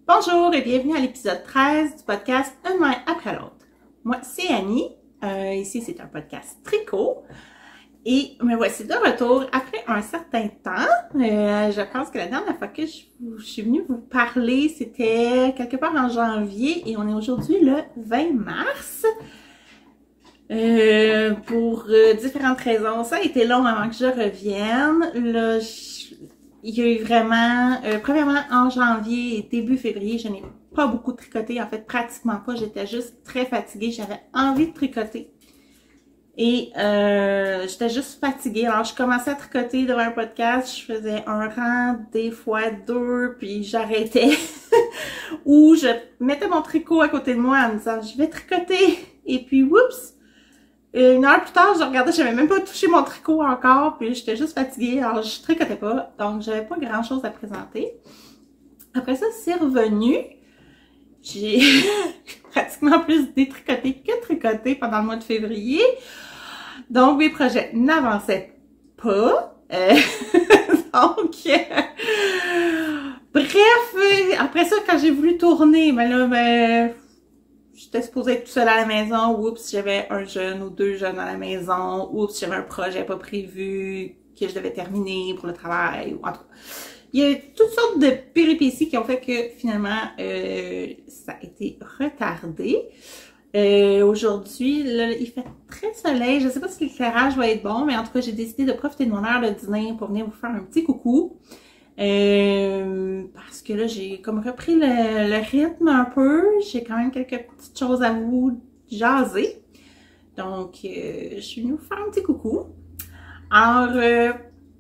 Bonjour et bienvenue à l'épisode 13 du podcast Un main après l'autre. Moi, c'est Annie. Ici, c'est un podcast tricot. Et me voici de retour après un certain temps. Je pense que la dernière fois que je suis venue vous parler, c'était quelque part en janvier et on est aujourd'hui le 20 mars. Pour différentes raisons. Ça a été long avant que je revienne. Là, il y a eu vraiment, premièrement, en janvier et début février, je n'ai pas beaucoup tricoté. En fait, pratiquement pas. J'étais juste très fatiguée. J'avais envie de tricoter. Et j'étais juste fatiguée. Alors, je commençais à tricoter devant un podcast. Je faisais un rang, des fois deux, puis j'arrêtais. Ou je mettais mon tricot à côté de moi en me disant, je vais tricoter. Et puis, oups! Une heure plus tard, je regardais, j'avais même pas touché mon tricot encore, puis j'étais juste fatiguée, alors je tricotais pas, donc j'avais pas grand chose à présenter. Après ça, c'est revenu. J'ai pratiquement plus détricoté que tricoté pendant le mois de février. Donc, mes projets n'avançaient pas. Bref, après ça, quand j'ai voulu tourner, j'étais supposée être tout seule à la maison. Oups, j'avais un jeune ou deux jeunes à la maison. Oups, j'avais un projet pas prévu que je devais terminer pour le travail. En tout cas, il y a toutes sortes de péripéties qui ont fait que finalement, ça a été retardé. Aujourd'hui, là, il fait très soleil. Je sais pas si l'éclairage va être bon, mais en tout cas, j'ai décidé de profiter de mon heure de dîner pour venir vous faire un petit coucou. Parce que là, j'ai comme repris le rythme un peu. J'ai quand même quelques petites choses à vous jaser. Donc, je suis venue vous faire un petit coucou. Alors,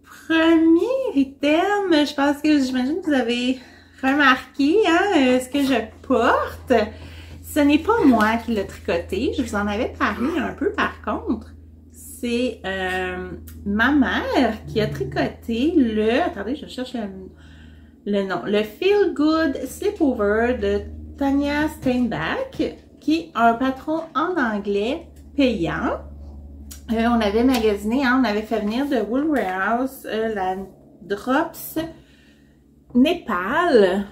premier item, je pense que j'imagine que vous avez remarqué ce que je porte. Ce n'est pas moi qui l'ai tricoté. Je vous en avais parlé un peu par contre. C'est ma mère qui a tricoté attendez, je cherche le nom. Le Feel Good Slipover de Tanya Steinbach, qui est un patron en anglais payant. On avait magasiné, on avait fait venir de Wool Warehouse la Drops Népal.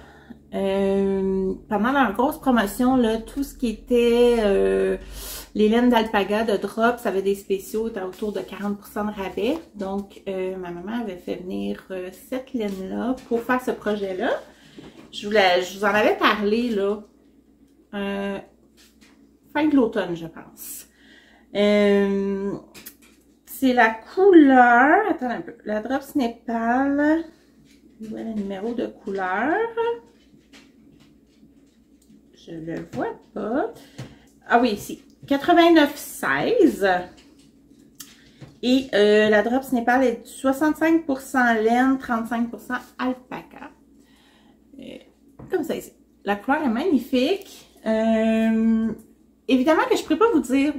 Pendant leur grosse promotion, là, tout ce qui était les laines d'alpaga de Drops avait des spéciaux, était autour de 40% de rabais. Donc, ma maman avait fait venir cette laine-là pour faire ce projet-là. Je vous en avais parlé, là, fin de l'automne, je pense. C'est la couleur, attends un peu, la Drops Népal, voilà le numéro de couleur. Je le vois pas. Ah oui, ici. 89,16. Et la Drops Népal est 65% laine, 35% alpaca. Comme ça ici. La couleur est magnifique. Évidemment que je ne pourrais pas vous dire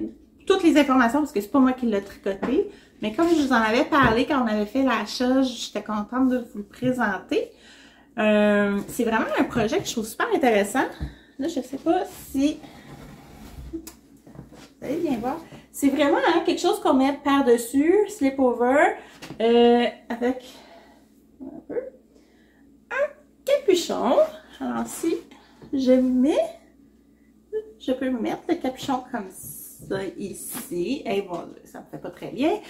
toutes les informations parce que c'est pas moi qui l'ai tricoté. Mais comme je vous en avais parlé quand on avait fait l'achat, j'étais contente de vous le présenter. C'est vraiment un projet que je trouve super intéressant. Là, je sais pas si vous allez bien voir. C'est vraiment quelque chose qu'on met par-dessus, slipover, avec un capuchon. Alors, si je peux mettre le capuchon comme ça ici. Et bon, ça me fait pas très bien.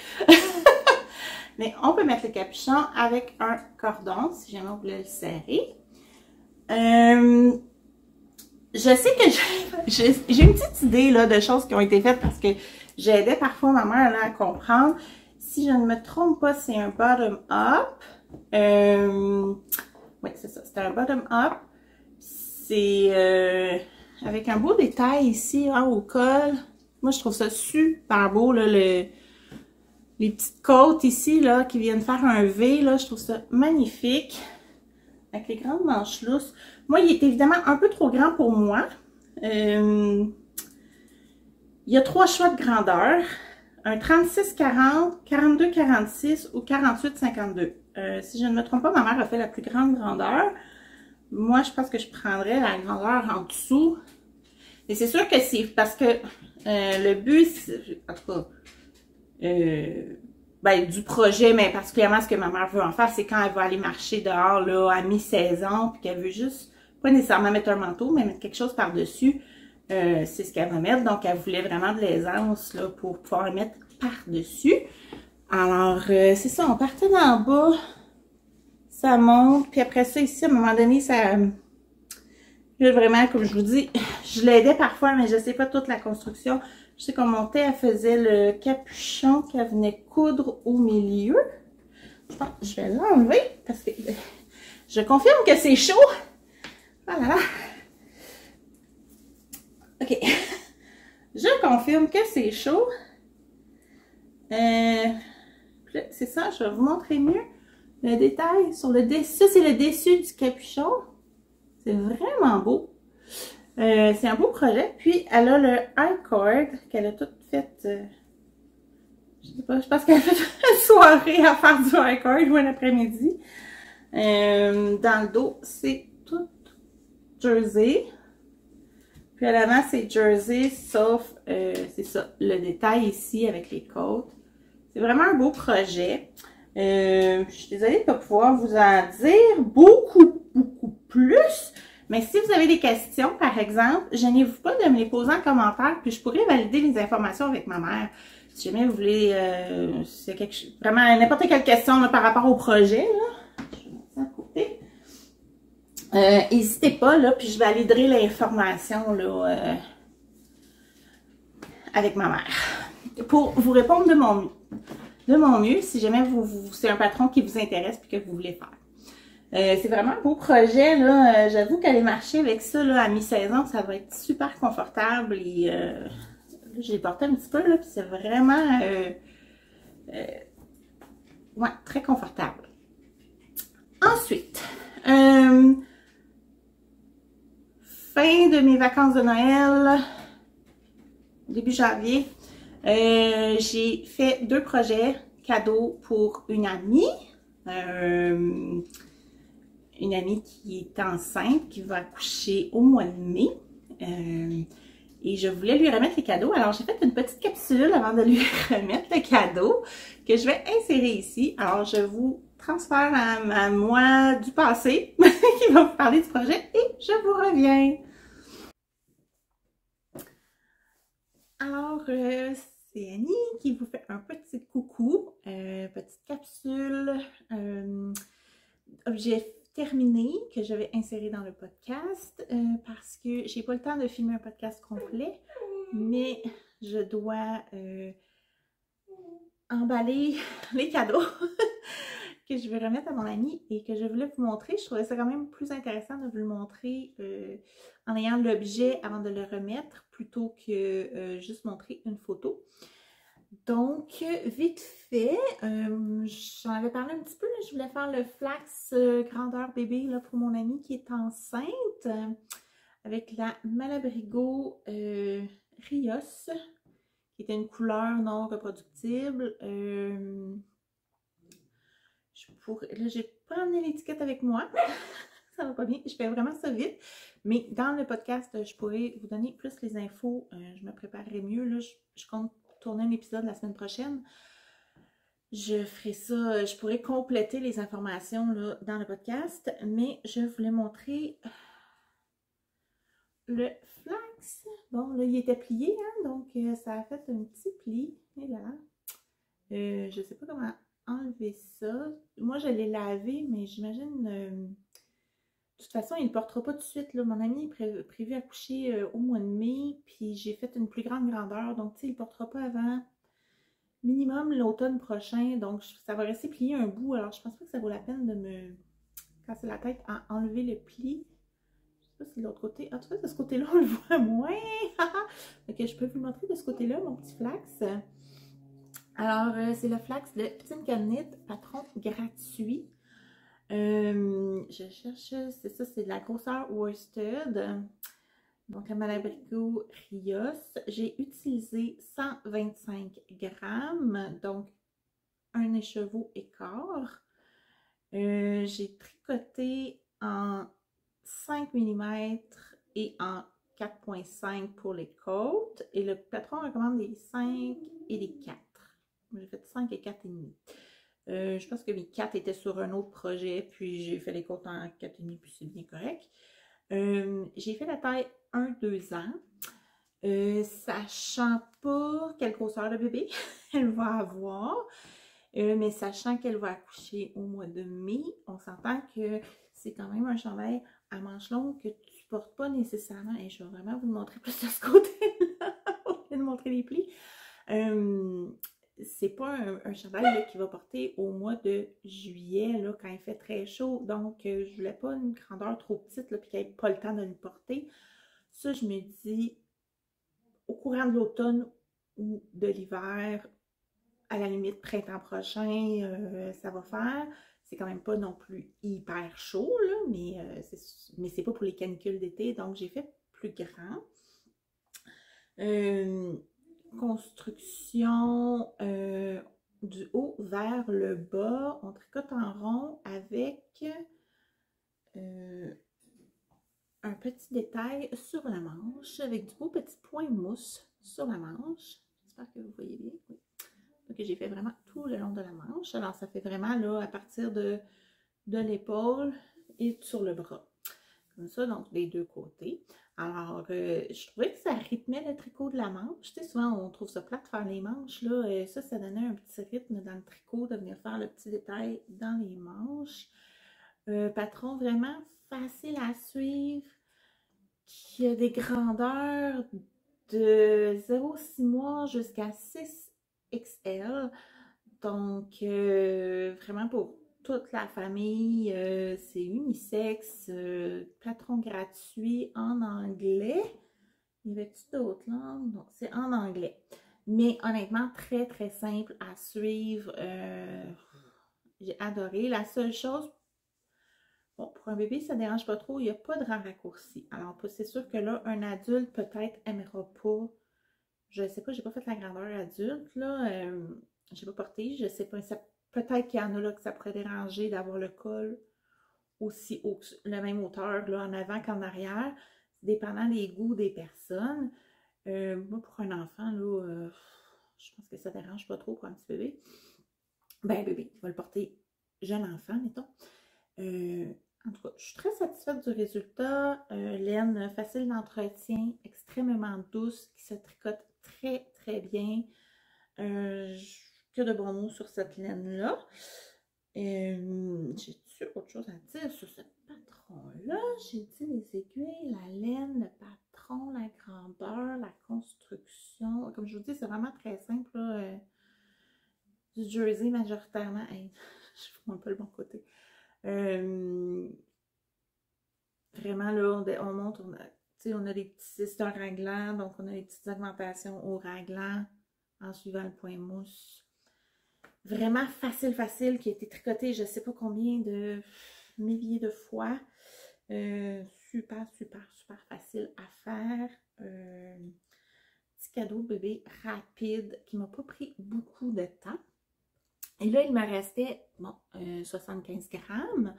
Mais on peut mettre le capuchon avec un cordon, si jamais on voulait le serrer. Je sais que j'ai une petite idée là, de choses qui ont été faites parce que j'aidais parfois ma mère là, à comprendre. Si je ne me trompe pas, c'est un bottom-up. Oui, c'est ça. C'est un bottom-up. C'est avec un beau détail ici au col. Moi, je trouve ça super beau. Là, les petites côtes ici là, qui viennent faire un V. Là, je trouve ça magnifique. Avec les grandes manches lousses. Moi, il est évidemment un peu trop grand pour moi. Il y a 3 choix de grandeur. Un 36-40, 42-46 ou 48-52. Si je ne me trompe pas, ma mère a fait la plus grande grandeur. Moi, je pense que je prendrais la grandeur en dessous. Et c'est sûr que c'est parce que le but, en tout cas, du projet, mais particulièrement ce que ma mère veut en faire, c'est quand elle va aller marcher dehors là, à mi-saison, puis qu'elle veut juste pas nécessairement mettre un manteau, mais mettre quelque chose par-dessus. C'est ce qu'elle va mettre. Donc, elle voulait vraiment de l'aisance là, pour pouvoir le mettre par-dessus. Alors, c'est ça, on partait d'en bas, ça monte, puis après ça, ici, à un moment donné, ça... Là, vraiment, comme je vous dis, je l'aidais parfois, mais je sais pas toute la construction. Je sais qu'on montait, elle faisait le capuchon qu'elle venait coudre au milieu. Je pense que je vais l'enlever, parce que je confirme que c'est chaud. Voilà. OK. Je confirme que c'est chaud. C'est ça, je vais vous montrer mieux le détail sur le dessus. Ça, c'est le dessus du capuchon. C'est vraiment beau. C'est un beau projet. Puis, elle a le I-cord qu'elle a tout fait. Je sais pas, je pense qu'elle a fait une soirée à faire du I-cord ou un après-midi. Dans le dos, c'est tout jersey. Puis à l'avant, c'est jersey, sauf, c'est ça, le détail ici avec les côtes. C'est vraiment un beau projet. Je suis désolée de ne pas pouvoir vous en dire beaucoup plus. Mais si vous avez des questions, par exemple, gênez-vous pas de me les poser en commentaire, puis je pourrais valider les informations avec ma mère. Si jamais vous voulez, c'est vraiment n'importe quelle question là, par rapport au projet, là. Je vais mettre ça à côté. N'hésitez pas, là, puis je validerai l'information là, avec ma mère. Pour vous répondre de mon mieux, si jamais c'est un patron qui vous intéresse et que vous voulez faire. C'est vraiment un beau projet, là. J'avoue qu'aller marcher avec ça là, à mi-saison, ça va être super confortable. Et là, je l'ai porté un petit peu, là, puis c'est vraiment ouais, très confortable. Ensuite, fin de mes vacances de Noël, début janvier, j'ai fait 2 projets cadeaux pour une amie. Une amie qui est enceinte, qui va accoucher au mois de mai. Et je voulais lui remettre les cadeaux. Alors, j'ai fait une petite capsule avant de lui remettre le cadeau que je vais insérer ici. Alors, je vous transfère à moi du passé qui va vous parler du projet et je vous reviens. Alors, c'est Annie qui vous fait un petit coucou, petite capsule, objet terminé que je vais insérer dans le podcast parce que j'ai pas le temps de filmer un podcast complet, mais je dois emballer les cadeaux que je vais remettre à mon amie et que je voulais vous montrer. Je trouvais ça quand même plus intéressant de vous le montrer en ayant l'objet avant de le remettre plutôt que juste montrer une photo. Donc, vite fait, j'en avais parlé un petit peu, là, je voulais faire le flax grandeur bébé là, pour mon amie qui est enceinte avec la Malabrigo Rios, qui était une couleur non reproductible. Là, j'ai pas amené l'étiquette avec moi, ça va pas bien, je fais vraiment ça vite, mais dans le podcast, je pourrais vous donner plus les infos, je me préparerai mieux, là, je compte tourner un épisode la semaine prochaine. Je ferai ça, je pourrais compléter les informations là, dans le podcast, mais je voulais montrer le flax. Bon, là, il était plié, hein, donc ça a fait un petit pli. Et là, je ne sais pas comment enlever ça. Moi, je l'ai lavé, mais j'imagine... de toute façon, il ne le portera pas tout de suite. Là. Mon ami est prévu accoucher au mois de mai, puis j'ai fait une plus grande grandeur. Donc, tu sais, il ne le portera pas avant minimum l'automne prochain. Donc, ça va rester plié un bout. Alors, je pense pas que ça vaut la peine de me casser la tête à enlever le pli. Je sais pas si de l'autre côté... Ah, tu vois, de ce côté-là, on le voit moins. Ok, je peux vous le montrer de ce côté-là, mon petit flax. Alors, c'est le flax de Tinkanit, patron gratuit. Je cherche, c'est ça, c'est de la grosseur worsted. Donc, la Malabrigo Rios. J'ai utilisé 125 grammes, donc un écheveau et quart. J'ai tricoté en 5 mm et en 4,5 pour les côtes. Et le patron recommande des 5 et des 4. J'ai fait 5 et 4,5. Je pense que mes 4 étaient sur un autre projet, puis j'ai fait les côtes en 4,5, puis c'est bien correct. J'ai fait la taille 1-2 ans. Sachant pas quelle grosseur de bébé elle va avoir, mais sachant qu'elle va accoucher au mois de mai, on s'entend que c'est quand même un chandail à manches longues que tu portes pas nécessairement. Et je vais vraiment vous le montrer plus de ce côté-là au lieu de montrer les plis. C'est pas un chandail là, qui va porter au mois de juillet, là, quand il fait très chaud. Donc, je voulais pas une grandeur trop petite, là, puis qu'elle n'ait pas le temps de le porter. Ça, je me dis, au courant de l'automne ou de l'hiver, à la limite printemps prochain, ça va faire. C'est quand même pas non plus hyper chaud, là, mais c'est pas pour les canicules d'été, donc j'ai fait plus grand. Construction du haut vers le bas, on tricote en rond avec un petit détail sur la manche, avec du beau petit point mousse sur la manche. J'espère que vous voyez bien. Oui. Donc, j'ai fait vraiment tout le long de la manche. Alors, ça fait vraiment là, à partir de l'épaule et sur le bras. Comme ça, donc, des deux côtés. Alors, je trouvais que ça rythmait le tricot de la manche. Tu sais, souvent, on trouve ça plat de faire les manches, là. Ça donnait un petit rythme dans le tricot, de venir faire le petit détail dans les manches. Patron vraiment facile à suivre, qui a des grandeurs de 0,6 mois jusqu'à 6XL. Donc, vraiment pour toute la famille, c'est unisexe, patron gratuit en anglais. Y avait-tu d'autres langues? Non, c'est en anglais. Mais honnêtement, très très simple à suivre. J'ai adoré. La seule chose, bon, pour un bébé, ça ne dérange pas trop, il n'y a pas de rang raccourci. Alors, c'est sûr que là, un adulte peut-être n'aimera pas. Je ne sais pas, j'ai pas fait la grandeur adulte, là. J'ai pas porté, je sais pas. Peut-être qu'il y en a là que ça pourrait déranger d'avoir le col aussi haut, la même hauteur là, en avant qu'en arrière, dépendant des goûts des personnes. Moi, pour un enfant, là, je pense que ça dérange pas trop pour un petit bébé. Ben, bébé, il va le porter jeune enfant, mettons. En tout cas, je suis très satisfaite du résultat. Laine facile d'entretien, extrêmement douce, qui se tricote très, très bien. Que de bons mots sur cette laine-là. J'ai-tu autre chose à dire sur ce patron-là? J'ai dit les aiguilles, la laine, le patron, la grandeur, la construction. Comme je vous dis, c'est vraiment très simple, là. Du jersey majoritairement. Hey, je vois un peu le bon côté. Vraiment, là, on monte, on a des petits, c'est un raglan, donc on a des petites augmentations au raglan en suivant le point mousse. Vraiment facile, facile, qui a été tricoté je ne sais pas combien de milliers de fois. Super, super, super facile à faire. Petit cadeau bébé rapide qui ne m'a pas pris beaucoup de temps. Et là, il me restait, bon, 75 grammes.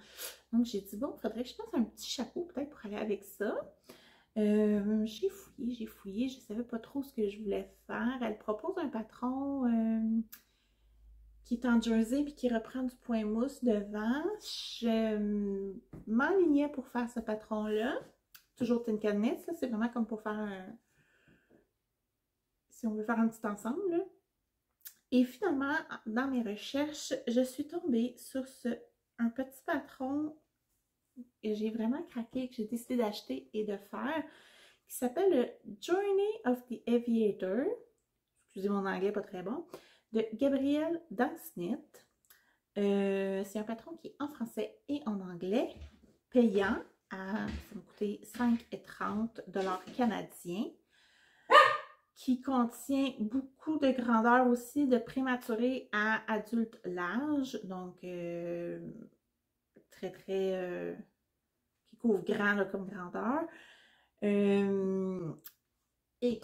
Donc, j'ai dit, bon, il faudrait que je fasse un petit chapeau peut-être pour aller avec ça. J'ai fouillé, je ne savais pas trop ce que je voulais faire. Elle propose un patron qui est en jersey puis qui reprend du point mousse devant. Je m'enlignais pour faire ce patron-là. Toujours Tinker Knits, c'est vraiment comme pour faire un... Si on veut faire un petit ensemble, là. Et finalement, dans mes recherches, je suis tombée sur un petit patron que j'ai vraiment craqué, que j'ai décidé d'acheter et de faire, qui s'appelle le Journey of the Aviator. Excusez mon anglais, pas très bon. De Gabrielle Dansnit. C'est un patron qui est en français et en anglais, payant. Ça m'a coûté 5,30 $ canadiens. Qui contient beaucoup de grandeur aussi, de prématuré à adulte large. Donc, très, très... qui couvre grand là, comme grandeur. Et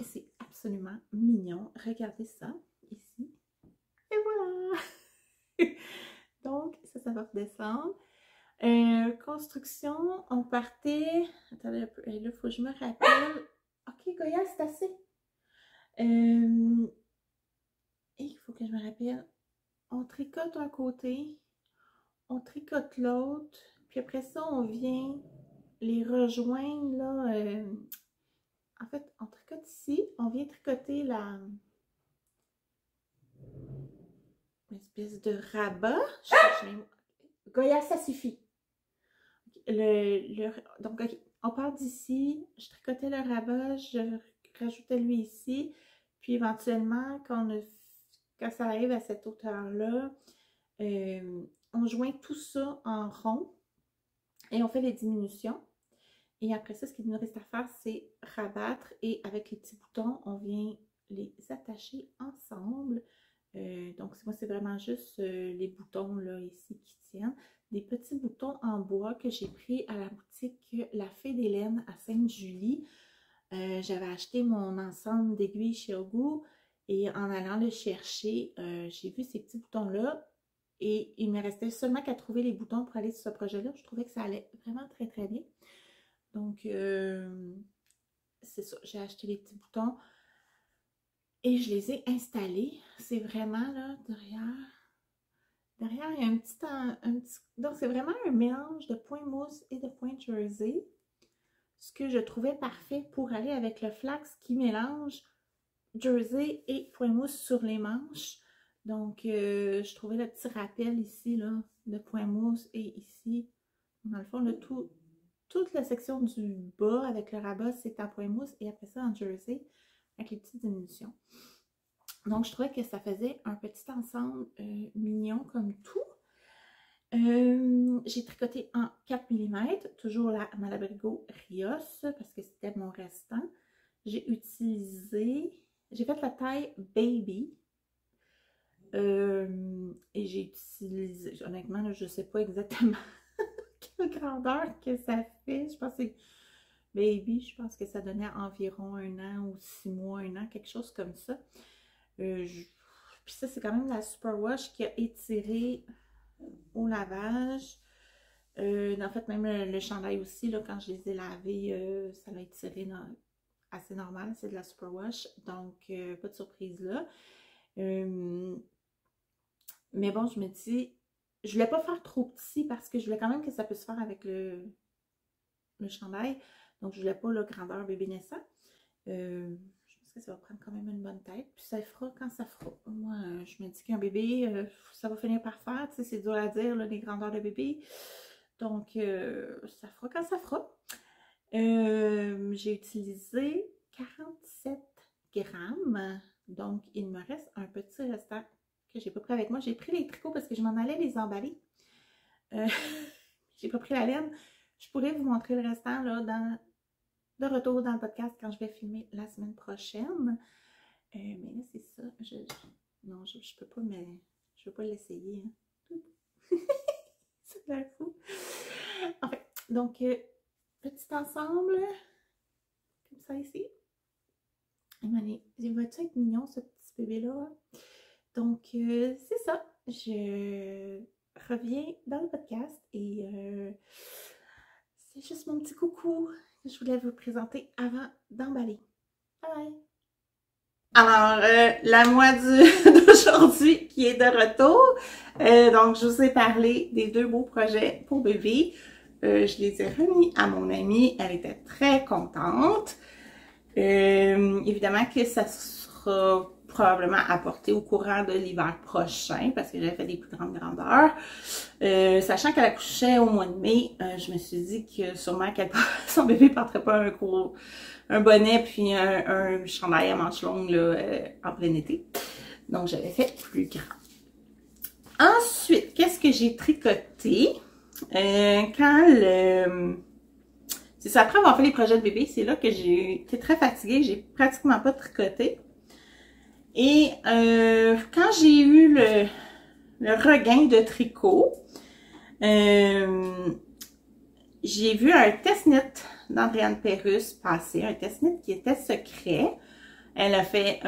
c'est absolument mignon. Regardez ça, ici. Et voilà! Donc, ça va redescendre. Construction, on partait... Attendez un peu, là, il faut que je me rappelle. Ok, Goya, c'est assez. Et il faut que je me rappelle. On tricote un côté, on tricote l'autre, puis après ça, on vient les rejoindre, là, en fait, on tricote ici, on vient tricoter une espèce de rabat. Goya, ça suffit. Donc, okay, on part d'ici, je tricotais le rabat, je rajoutais lui ici, puis éventuellement, quand ça arrive à cette hauteur-là, on joint tout ça en rond et on fait les diminutions. Et après ça, ce qu'il nous reste à faire, c'est rabattre et avec les petits boutons, on vient les attacher ensemble. Donc, moi, c'est vraiment juste les boutons là ici qui tiennent. Des petits boutons en bois que j'ai pris à la boutique La Fée d'Hélène à Sainte-Julie. J'avais acheté mon ensemble d'aiguilles chez Ogu et en allant le chercher, j'ai vu ces petits boutons-là et il me restait seulement qu'à trouver les boutons pour aller sur ce projet-là. Je trouvais que ça allait vraiment très très bien. Donc, c'est ça, j'ai acheté les petits boutons et je les ai installés. C'est vraiment là, derrière il y a un petit donc c'est vraiment un mélange de point mousse et de point jersey. Ce que je trouvais parfait pour aller avec le flax qui mélange jersey et point mousse sur les manches. Donc, je trouvais le petit rappel ici, là, de point mousse et ici, dans le fond, là, toute la section du bas avec le rabat, c'est en point mousse et après ça en jersey avec les petites diminutions. Donc, je trouvais que ça faisait un petit ensemble mignon comme tout. J'ai tricoté en 4 mm, toujours la Malabrigo Rios parce que c'était mon restant. J'ai fait la taille baby. Et j'ai utilisé, honnêtement, là, je ne sais pas exactement quelle grandeur que ça fait. Je pense que c'est baby, je pense que ça donnait environ 1 an ou 6 mois, 1 an, quelque chose comme ça. Puis ça, c'est quand même la Superwash qui a étiré au lavage. En fait, même le chandail aussi, là, quand je les ai lavés, ça l'a étiré assez normal. C'est de la Superwash, donc pas de surprise là. Mais bon, je me dis, je voulais pas faire trop petit parce que je voulais quand même que ça puisse faire avec le chandail. Donc, je voulais pas la grandeur bébé naissant. Je pense que ça va prendre quand même une bonne tête. Puis ça fera quand ça fera. Moi, je me dis qu'un bébé, ça va finir par faire. Tu sais, c'est dur à dire, là, les grandeurs de bébé. Donc, ça fera quand ça fera. J'ai utilisé 47 grammes. Donc, il me reste un petit restant que j'ai pas pris avec moi. J'ai pris les tricots parce que je m'en allais les emballer. J'ai pas pris la laine. Je pourrais vous montrer le restant là, de retour dans le podcast quand je vais filmer la semaine prochaine. Mais là, c'est ça. Non, je peux pas, mais je veux pas l'essayer. Hein. C'est l'air fou. En fait, donc, petit ensemble, comme ça ici. Il va-tu être mignon, ce petit bébé-là? Donc, c'est ça. Je reviens dans le podcast et c'est juste mon petit coucou que je voulais vous présenter avant d'emballer. Bye bye! Alors, la moi d'aujourd'hui qui est de retour. Donc, je vous ai parlé des 2 beaux projets pour bébé. Je les ai remis à mon amie. Elle était très contente. Évidemment que ça sera probablement apporté au courant de l'hiver prochain parce que j'ai fait des plus grandes grandeurs. Sachant qu'elle accouchait au mois de mai, je me suis dit que sûrement son bébé ne porterait pas un bonnet puis un chandail à manches longues là, en plein été. Donc, j'avais fait plus grand. Ensuite, qu'est-ce que j'ai tricoté? C'est ça, après avoir fait les projets de bébé, c'est là que j'ai été très fatiguée. J'ai pratiquement pas tricoté. Et quand j'ai eu le regain de tricot, j'ai vu un test-knit d'Andréane Pérusse passer, un test-knit qui était secret. Elle a fait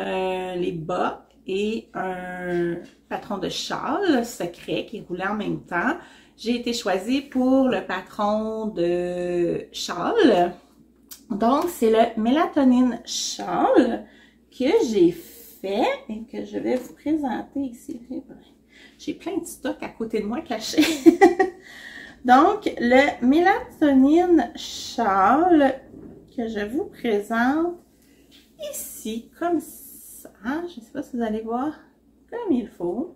les bas et un patron de châle secret qui roulait en même temps. J'ai été choisie pour le patron de châle. Donc, c'est le Mélatonine Châle que j'ai fait et que je vais vous présenter ici. J'ai plein de stocks à côté de moi cachés. Donc, le mélatonine châle que je vous présente ici, comme ça. Je ne sais pas si vous allez voir comme il faut.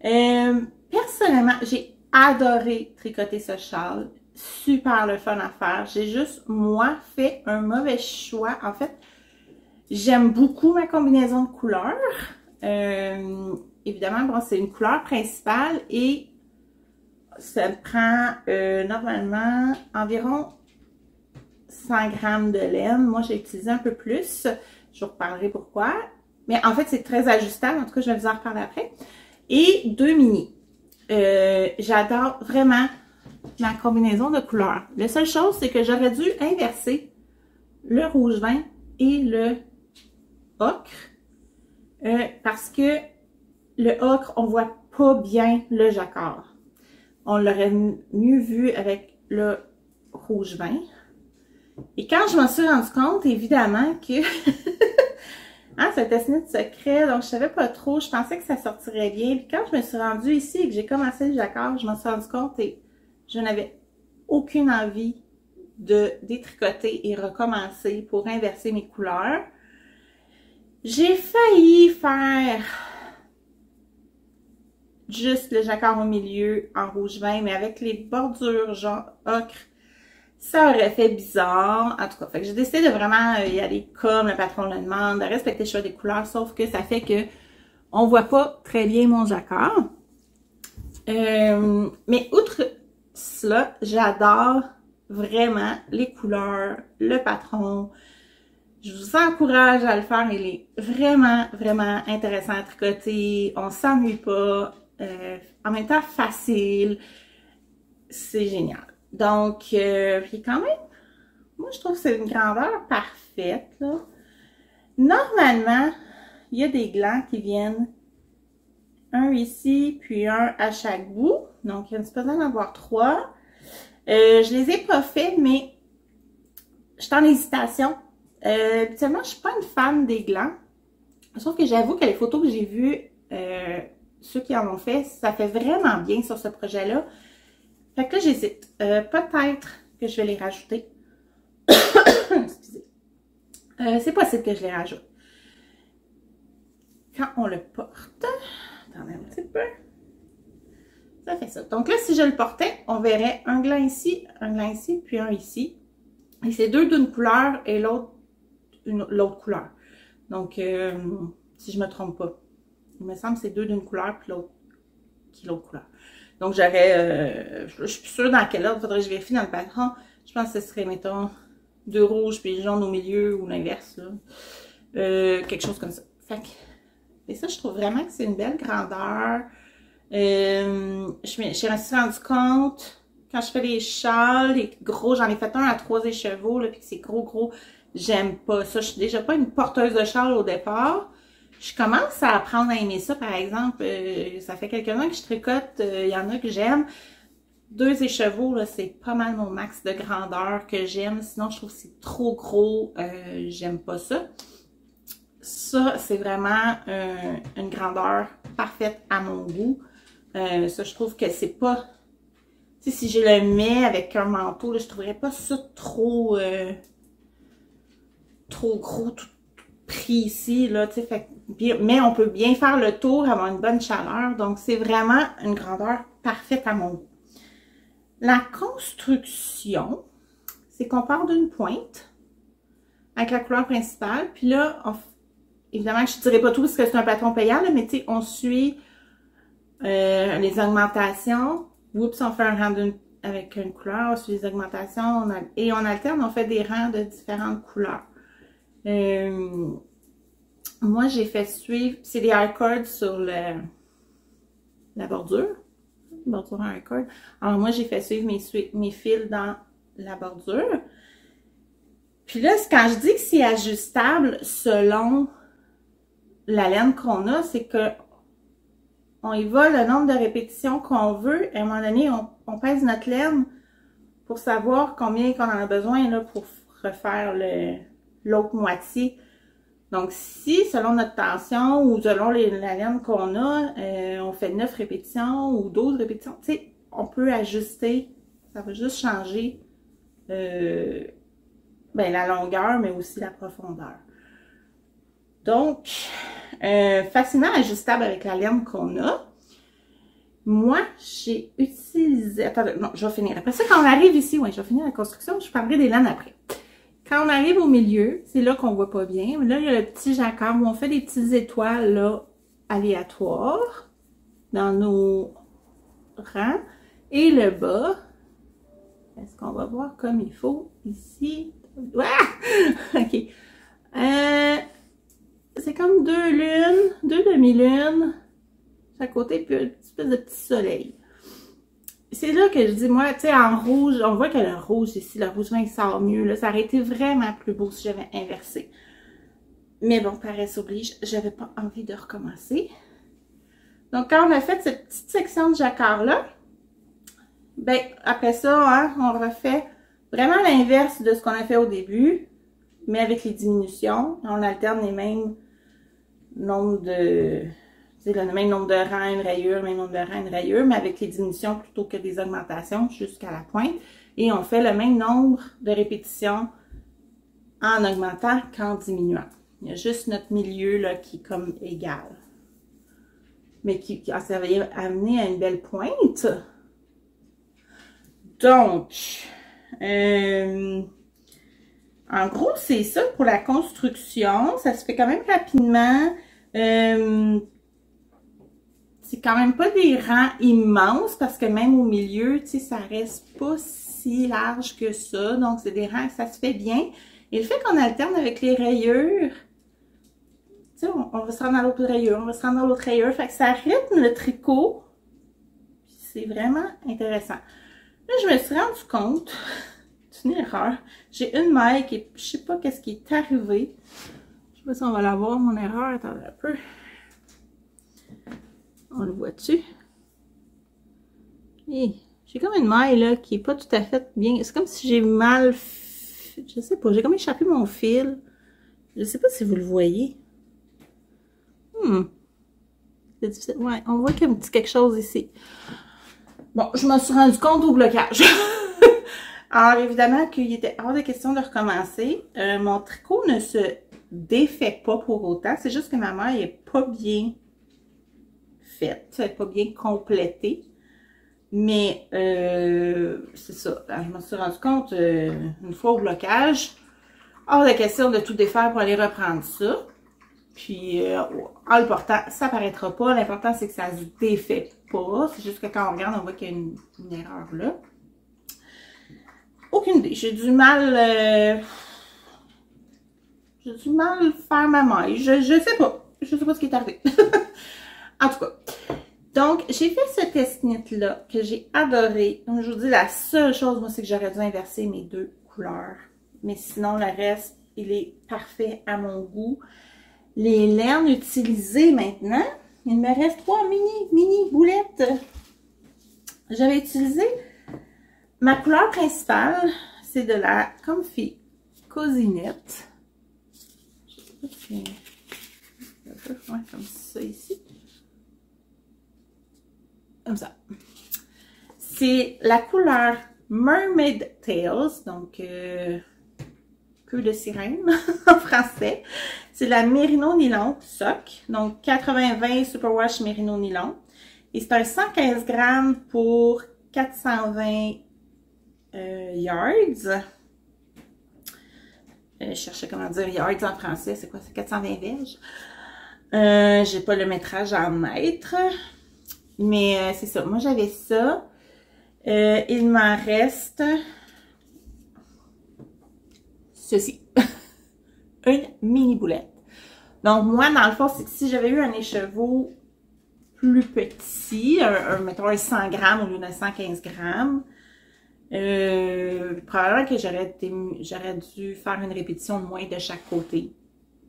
Personnellement, j'ai adoré tricoter ce châle. Super le fun à faire. J'ai juste, moi, fait un mauvais choix. En fait, j'aime beaucoup ma combinaison de couleurs. Évidemment, bon, c'est une couleur principale et ça prend normalement environ 100 grammes de laine. Moi, j'ai utilisé un peu plus. Je vous reparlerai pourquoi. Mais en fait, c'est très ajustable. En tout cas, je vais vous en reparler après. Et 2 mini. J'adore vraiment ma combinaison de couleurs. La seule chose, c'est que j'aurais dû inverser le rouge vin et le ocre. Parce que le ocre, on voit pas bien le jacquard. On l'aurait mieux vu avec le rouge vin. Et quand je m'en suis rendu compte, évidemment, que hein, c'était ce secret, donc je savais pas trop, je pensais que ça sortirait bien. Puis quand je me suis rendue ici et que j'ai commencé le jacquard, je m'en suis rendu compte et je n'avais aucune envie de détricoter et recommencer pour inverser mes couleurs. J'ai failli faire juste le jacquard au milieu en rouge vin, mais avec les bordures genre ocre, ça aurait fait bizarre. En tout cas, fait que j'ai décidé de vraiment y aller comme le patron le demande, de respecter le choix des couleurs, sauf que ça fait que on voit pas très bien mon jacquard. Mais outre cela, j'adore vraiment les couleurs, le patron. Je vous encourage à le faire. Il est vraiment, vraiment intéressant à tricoter. On s'ennuie pas. En même temps, facile. C'est génial. Donc, puis quand même, moi, je trouve que c'est une grandeur parfaite, là. Normalement, il y a des glands qui viennent un ici, puis un à chaque bout. Donc, il y a une supposée d'en avoir 3. Je les ai pas faits, mais je suis en hésitation. Habituellement, je suis pas une fan des glands. Sauf que j'avoue que les photos que j'ai vues, ceux qui en ont fait, ça fait vraiment bien sur ce projet-là. Fait que là, j'hésite. Peut-être que je vais les rajouter. Excusez. C'est possible que je les rajoute. Quand on le porte, attendez un petit peu. Ça fait ça. Donc là, si je le portais, on verrait un gland ici, puis un ici. Et c'est deux d'une couleur et l'autre l'autre couleur. Donc, si je me trompe pas. Il me semble que c'est deux d'une couleur, puis l'autre qui est l'autre couleur. Donc, j'aurais... je suis plus sûre dans quel ordre. Faudrait que je vérifie dans le patron. Je pense que ce serait, mettons, deux rouges puis jaune au milieu ou l'inverse, là. Quelque chose comme ça. Fait que... Et ça, je trouve vraiment que c'est une belle grandeur. Je me suis rendu compte, quand je fais les châles, les gros, j'en ai fait un à 3 écheveaux, là, puis que c'est gros, j'aime pas ça. Je suis déjà pas une porteuse de châle au départ. Je commence à apprendre à aimer ça, par exemple. Ça fait quelques mois que je tricote, il y en a que j'aime. 2 écheveaux, là, c'est pas mal mon max de grandeur que j'aime. Sinon, je trouve que c'est trop gros, j'aime pas ça. Ça, c'est vraiment une grandeur parfaite à mon goût. Ça, je trouve que c'est pas... Tu sais, si je le mets avec un manteau, là, je trouverais pas ça trop gros, tout pris ici, là, tu sais. Mais on peut bien faire le tour, avoir une bonne chaleur. Donc, c'est vraiment une grandeur parfaite à mon goût. La construction, c'est qu'on part d'une pointe avec la couleur principale. Puis là, évidemment, je ne dirai pas tout parce que c'est un patron payant, là, mais tu sais, on suit les augmentations. Oups, on fait un rang avec une couleur, on suit les augmentations et on alterne, on fait des rangs de différentes couleurs. Moi, j'ai fait suivre, c'est des high-cords sur la bordure. Bordure en high-cord. Alors, moi, j'ai fait suivre mes fils dans la bordure. Puis là, quand je dis que c'est ajustable selon la laine qu'on a, c'est que on y va le nombre de répétitions qu'on veut. À un moment donné, on pèse notre laine pour savoir combien qu'on en a besoin là, pour refaire l'autre moitié. Donc, si, selon notre tension ou selon la laine qu'on a, on fait 9 répétitions ou 12 répétitions, tu sais, on peut ajuster, ça va juste changer la longueur, mais aussi la profondeur. Donc, facilement ajustable avec la laine qu'on a. Moi, j'ai utilisé... Attendez, non, je vais finir. Après ça, quand on arrive ici, ouais, je vais finir la construction, je parlerai des laines après. Quand on arrive au milieu, c'est là qu'on voit pas bien. Là, il y a le petit jacquard où on fait des petites étoiles, là, aléatoires dans nos rangs. Et le bas, est-ce qu'on va voir comme il faut ici? Ah! OK. C'est comme deux lunes, deux demi-lunes, chaque côté, puis une espèce de petit soleil. C'est là que je dis, moi, tu sais, en rouge, on voit que le rouge ici, le rouge vin, il sort mieux, là. Ça aurait été vraiment plus beau si j'avais inversé. Mais bon, paresse oblige, j'avais pas envie de recommencer. Donc, quand on a fait cette petite section de jacquard-là, ben, après ça, hein, on refait vraiment l'inverse de ce qu'on a fait au début, mais avec les diminutions. On alterne les mêmes nombres de... le même nombre de rangs, une rayure, le même nombre de rangs, une rayure, mais avec les diminutions plutôt que des augmentations jusqu'à la pointe. Et on fait le même nombre de répétitions en augmentant qu'en diminuant. Il y a juste notre milieu là, qui est comme égal. Mais ça va amener à une belle pointe. Donc, en gros, c'est ça pour la construction. Ça se fait quand même rapidement. C'est quand même pas des rangs immenses parce que même au milieu, tu sais, ça reste pas si large que ça. Donc, c'est des rangs, ça se fait bien. Et le fait qu'on alterne avec les rayures, tu sais, on va se rendre à l'autre rayure, on va se rendre à l'autre rayure. Fait que ça rythme le tricot. C'est vraiment intéressant. Là, je me suis rendu compte d'une erreur. J'ai une maille qui, je sais pas qu'est-ce qui est arrivé. Je sais pas si on va la voir, mon erreur. Attendez un peu. On le voit-tu? J'ai comme une maille là qui est pas tout à fait bien. C'est comme si j'ai mal... Je sais pas, j'ai comme échappé mon fil. Je sais pas si vous le voyez. C'est difficile. Ouais, on voit qu'il y a un petit quelque chose ici. Bon, je me suis rendu compte au blocage. Alors, évidemment qu'il était hors de question de recommencer. Mon tricot ne se défait pas pour autant. C'est juste que ma maille est pas bien faite. Elle n'est pas bien complétée. Mais, c'est ça. Alors, je me suis rendu compte, une fois au blocage, hors de question de tout défaire pour aller reprendre ça. Puis, en le portant, ça paraîtra pas. L'important, c'est que ça se défait pas. C'est juste que quand on regarde, on voit qu'il y a une erreur là. Aucune idée. J'ai du mal faire ma maille. Je sais pas. Je sais pas ce qui est arrivé. En tout cas. Donc, j'ai fait ce test-knit-là que j'ai adoré. Comme je vous dis, la seule chose, moi, c'est que j'aurais dû inverser mes deux couleurs. Mais sinon, le reste, il est parfait à mon goût. Les laines utilisées maintenant, il me reste 3 mini boulettes. J'avais utilisé ma couleur principale, c'est de la Comfy Cozy Knit. Ouais, comme ça ici. Comme ça. C'est la couleur Mermaid Tails, donc queue de sirène en français. C'est la Merino Nylon Sock, donc 80-20 Superwash Merino Nylon. Et c'est un 115 grammes pour 420 yards. Je cherchais comment dire yards en français, c'est quoi? C'est 420 verges. J'ai pas le métrage en mètres. Mais c'est ça, moi j'avais ça. Il m'en reste ceci. Une mini boulette. Donc moi, dans le fond, c'est que si j'avais eu un écheveau plus petit, mettons un 100 grammes au lieu de 115 grammes, probablement que j'aurais dû faire une répétition de moins de chaque côté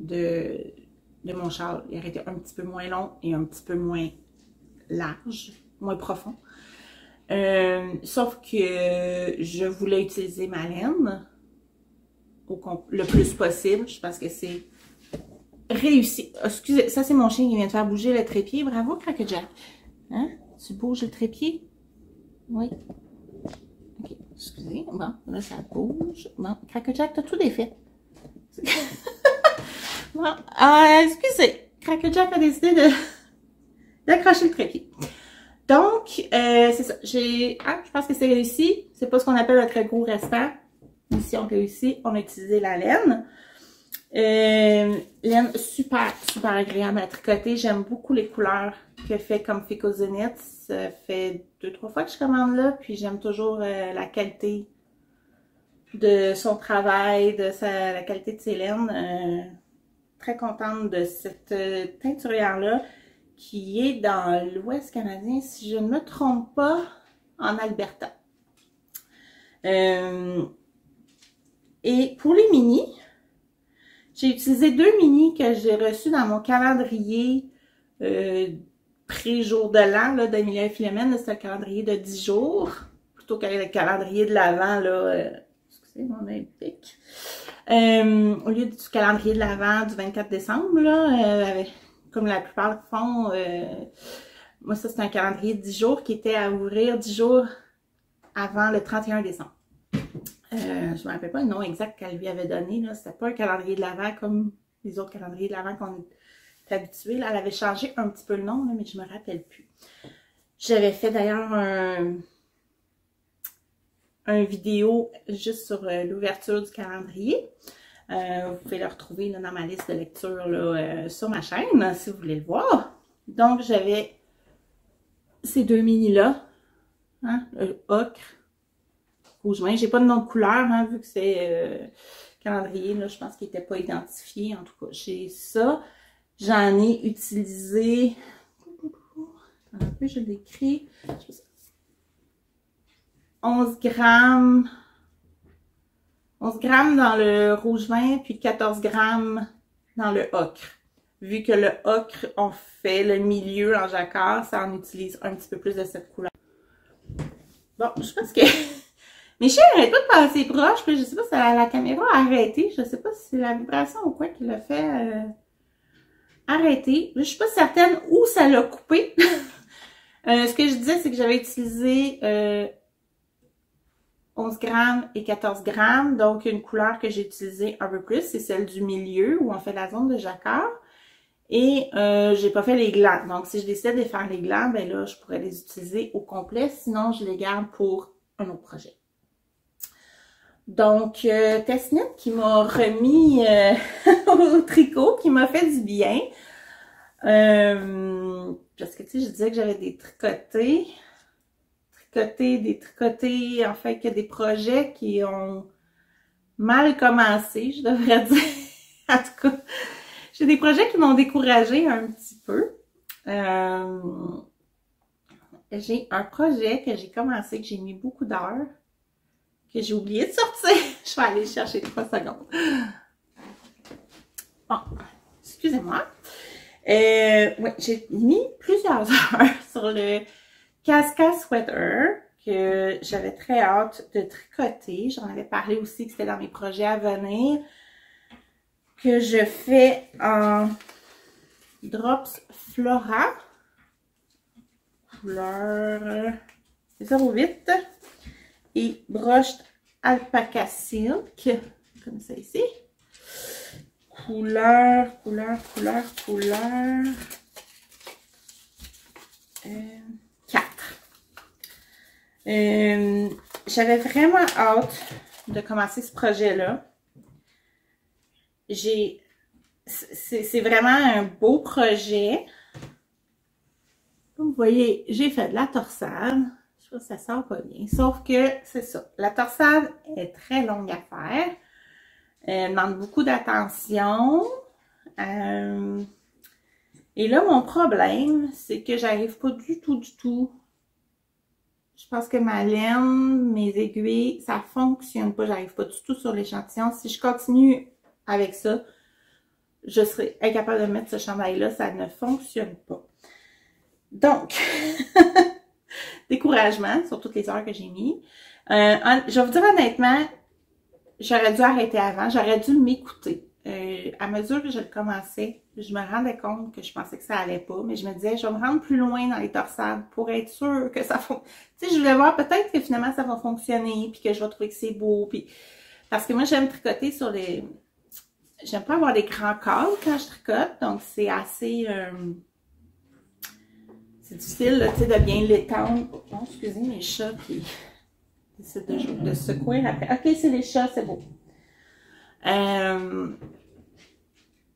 de mon châle. Il aurait été un petit peu moins long et un petit peu moins large, moins profond. Sauf que je voulais utiliser ma laine le plus possible. Je pense que c'est réussi. Excusez, ça c'est mon chien qui vient de faire bouger le trépied. Bravo, Crackerjack. Hein? Tu bouges le trépied? Oui. Ok, excusez. Bon, là, ça bouge. Bon, Cracker-Jack, t'as tout défait. Bon, excusez. Cracker-Jack a décidé d'accrocher le trépied. Donc, c'est ça. Je pense que c'est réussi. C'est pas ce qu'on appelle un très gros restant. Ici, on réussit. On a utilisé la laine. Laine super, super agréable à tricoter. J'aime beaucoup les couleurs que fait comme Fico Zenith. Ça fait 2-3 fois que je commande là. Puis j'aime toujours la qualité de son travail, la qualité de ses laines. Très contente de cette teinturière-là qui est dans l'Ouest canadien, si je ne me trompe pas, en Alberta. Et pour les mini, j'ai utilisé 2 mini que j'ai reçus dans mon calendrier pré-jour de l'an d'Amelia et Philomène. C'est un calendrier de 10 jours, plutôt que le calendrier de l'Avent, excusez mon impique. Au lieu du calendrier de l'Avent du 24 décembre, comme la plupart font, moi ça c'est un calendrier de 10 jours qui était à ouvrir 10 jours avant le 31 décembre. Je ne me rappelle pas le nom exact qu'elle lui avait donné. C'était pas un calendrier de l'Avent comme les autres calendriers de l'Avent qu'on est habitués. Là, elle avait changé un petit peu le nom, là, mais je me rappelle plus. J'avais fait d'ailleurs un vidéo juste sur l'ouverture du calendrier. Vous pouvez le retrouver là, dans ma liste de lecture là, sur ma chaîne, si vous voulez le voir. Donc, j'avais ces 2 mini-là, hein, ocre, rouge main. J'ai pas de nom de couleur, hein, vu que c'est calendrier, là, je pense qu'il n'était pas identifié. En tout cas, j'ai ça. J'en ai utilisé, un peu, je l'écris, 11 grammes dans le rouge vin, puis 14 grammes dans le ocre. Vu que le ocre, on fait le milieu en jacquard, ça en utilise un petit peu plus de cette couleur. Bon, je pense que mes chiens n'arrêtent pas de passer proche, puis je sais pas si la caméra a arrêté. Je sais pas si c'est la vibration ou quoi qui l'a fait arrêter. Je suis pas certaine où ça l'a coupé. Ce que je disais, c'est que j'avais utilisé 11 grammes et 14 grammes. Donc, une couleur que j'ai utilisée un peu plus, c'est celle du milieu où on fait la zone de jacquard. Et j'ai pas fait les glands. Donc, si je décide de faire les glands, ben là, je pourrais les utiliser au complet. Sinon, je les garde pour un autre projet. Donc, Tessnit qui m'a remis au tricot, qui m'a fait du bien. Parce que, tu sais, je disais que j'avais des tricotés, en fait, que des projets qui ont mal commencé, je devrais dire. En tout cas, j'ai des projets qui m'ont découragée un petit peu. J'ai un projet que j'ai commencé, que j'ai mis beaucoup d'heures, que j'ai oublié de sortir. Je vais aller chercher 3 secondes. Bon, excusez-moi. Ouais, j'ai mis plusieurs heures sur le Casca Sweater que j'avais très hâte de tricoter. J'en avais parlé aussi que c'était dans mes projets à venir. Que je fais en Drops Flora. Couleur 08. Et broche Alpaca Silk. Comme ça ici. Couleur. 4. J'avais vraiment hâte de commencer ce projet-là. C'est vraiment un beau projet. Comme vous voyez, j'ai fait de la torsade. Je sais pas si ça sort pas bien. Sauf que c'est ça. La torsade est très longue à faire. Elle demande beaucoup d'attention. Et là, mon problème, c'est que j'arrive pas du tout. Je pense que ma laine, mes aiguilles, ça fonctionne pas. J'arrive pas du tout sur l'échantillon. Si je continue avec ça, je serai incapable de mettre ce chandail-là. Ça ne fonctionne pas. Donc, découragement sur toutes les heures que j'ai mis. Je vais vous dire honnêtement, j'aurais dû arrêter avant. J'aurais dû m'écouter. à mesure que je le commençais, je me rendais compte que je pensais que ça allait pas, mais je me disais, je vais me rendre plus loin dans les torsades pour être sûre que ça fonctionne. Tu sais, je voulais voir peut-être que finalement ça va fonctionner, puis que je vais trouver que c'est beau, puis parce que moi j'aime tricoter sur les... J'aime pas avoir des grands cadres quand je tricote, donc c'est assez... C'est difficile, tu sais, de bien l'étendre. Oh, excusez mes chats qui essaient de secouer après. Ok, c'est les chats, c'est beau.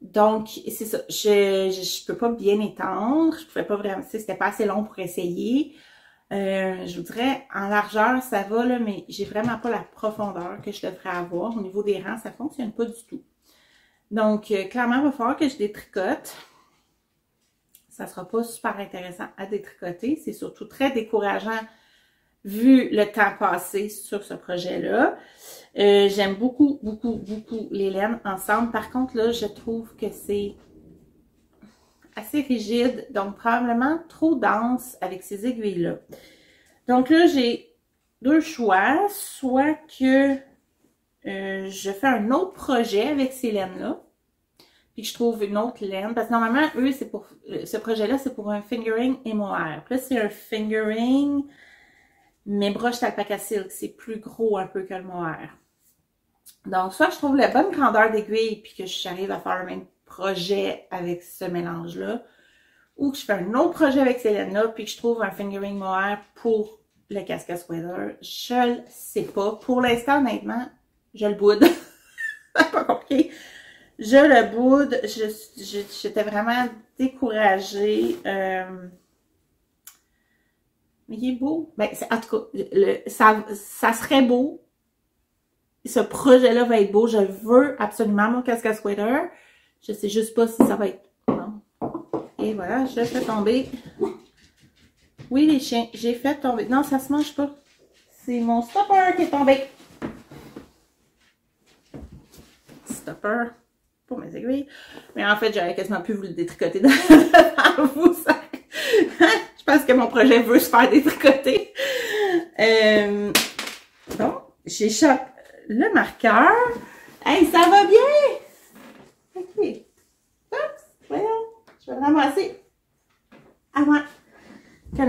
Donc, c'est ça. Je peux pas bien étendre. Je pouvais pas vraiment, c'était pas assez long pour essayer. Je vous dirais, en largeur, ça va, là, mais j'ai vraiment pas la profondeur que je devrais avoir. Au niveau des rangs, ça fonctionne pas du tout. Donc, clairement, il va falloir que je détricote. Ça sera pas super intéressant à détricoter. C'est surtout très décourageant vu le temps passé sur ce projet-là. J'aime beaucoup, beaucoup, beaucoup les laines ensemble. Par contre, là, je trouve que c'est assez rigide, donc probablement trop dense avec ces aiguilles-là. Donc là, j'ai deux choix. Soit que je fais un autre projet avec ces laines-là, puis que je trouve une autre laine. Parce que normalement, eux, c'est pour ce projet-là, c'est pour un fingering et mohair. Puis là, c'est un fingering... mais broche d'alpaca silk, c'est plus gros un peu que le mohair. Donc, soit je trouve la bonne grandeur d'aiguille puis que j'arrive à faire le même projet avec ce mélange-là, ou que je fais un autre projet avec ces laines-là puis que je trouve un fingering mohair pour le casca sweater. Je le sais pas. Pour l'instant, honnêtement, je le boude. C'est pas compliqué. Je le boude. J'étais vraiment découragée. Mais il est beau. Ben, en tout cas, ça serait beau. Ce projet-là va être beau. Je veux absolument mon casca sweater. Je sais juste pas si ça va être... Non. Et voilà, je fais tomber. Oui, les chiens, j'ai fait tomber. Non, ça se mange pas. C'est mon stopper qui est tombé. Stopper pour mes aiguilles. Mais en fait, j'aurais quasiment pu vous le détricoter dans vous. Ça... Je pense que mon projet veut se faire détricoter. Bon, j'échappe le marqueur. Hey, ça va bien? Ok. Oups, voyons. Je vais le ramasser avant que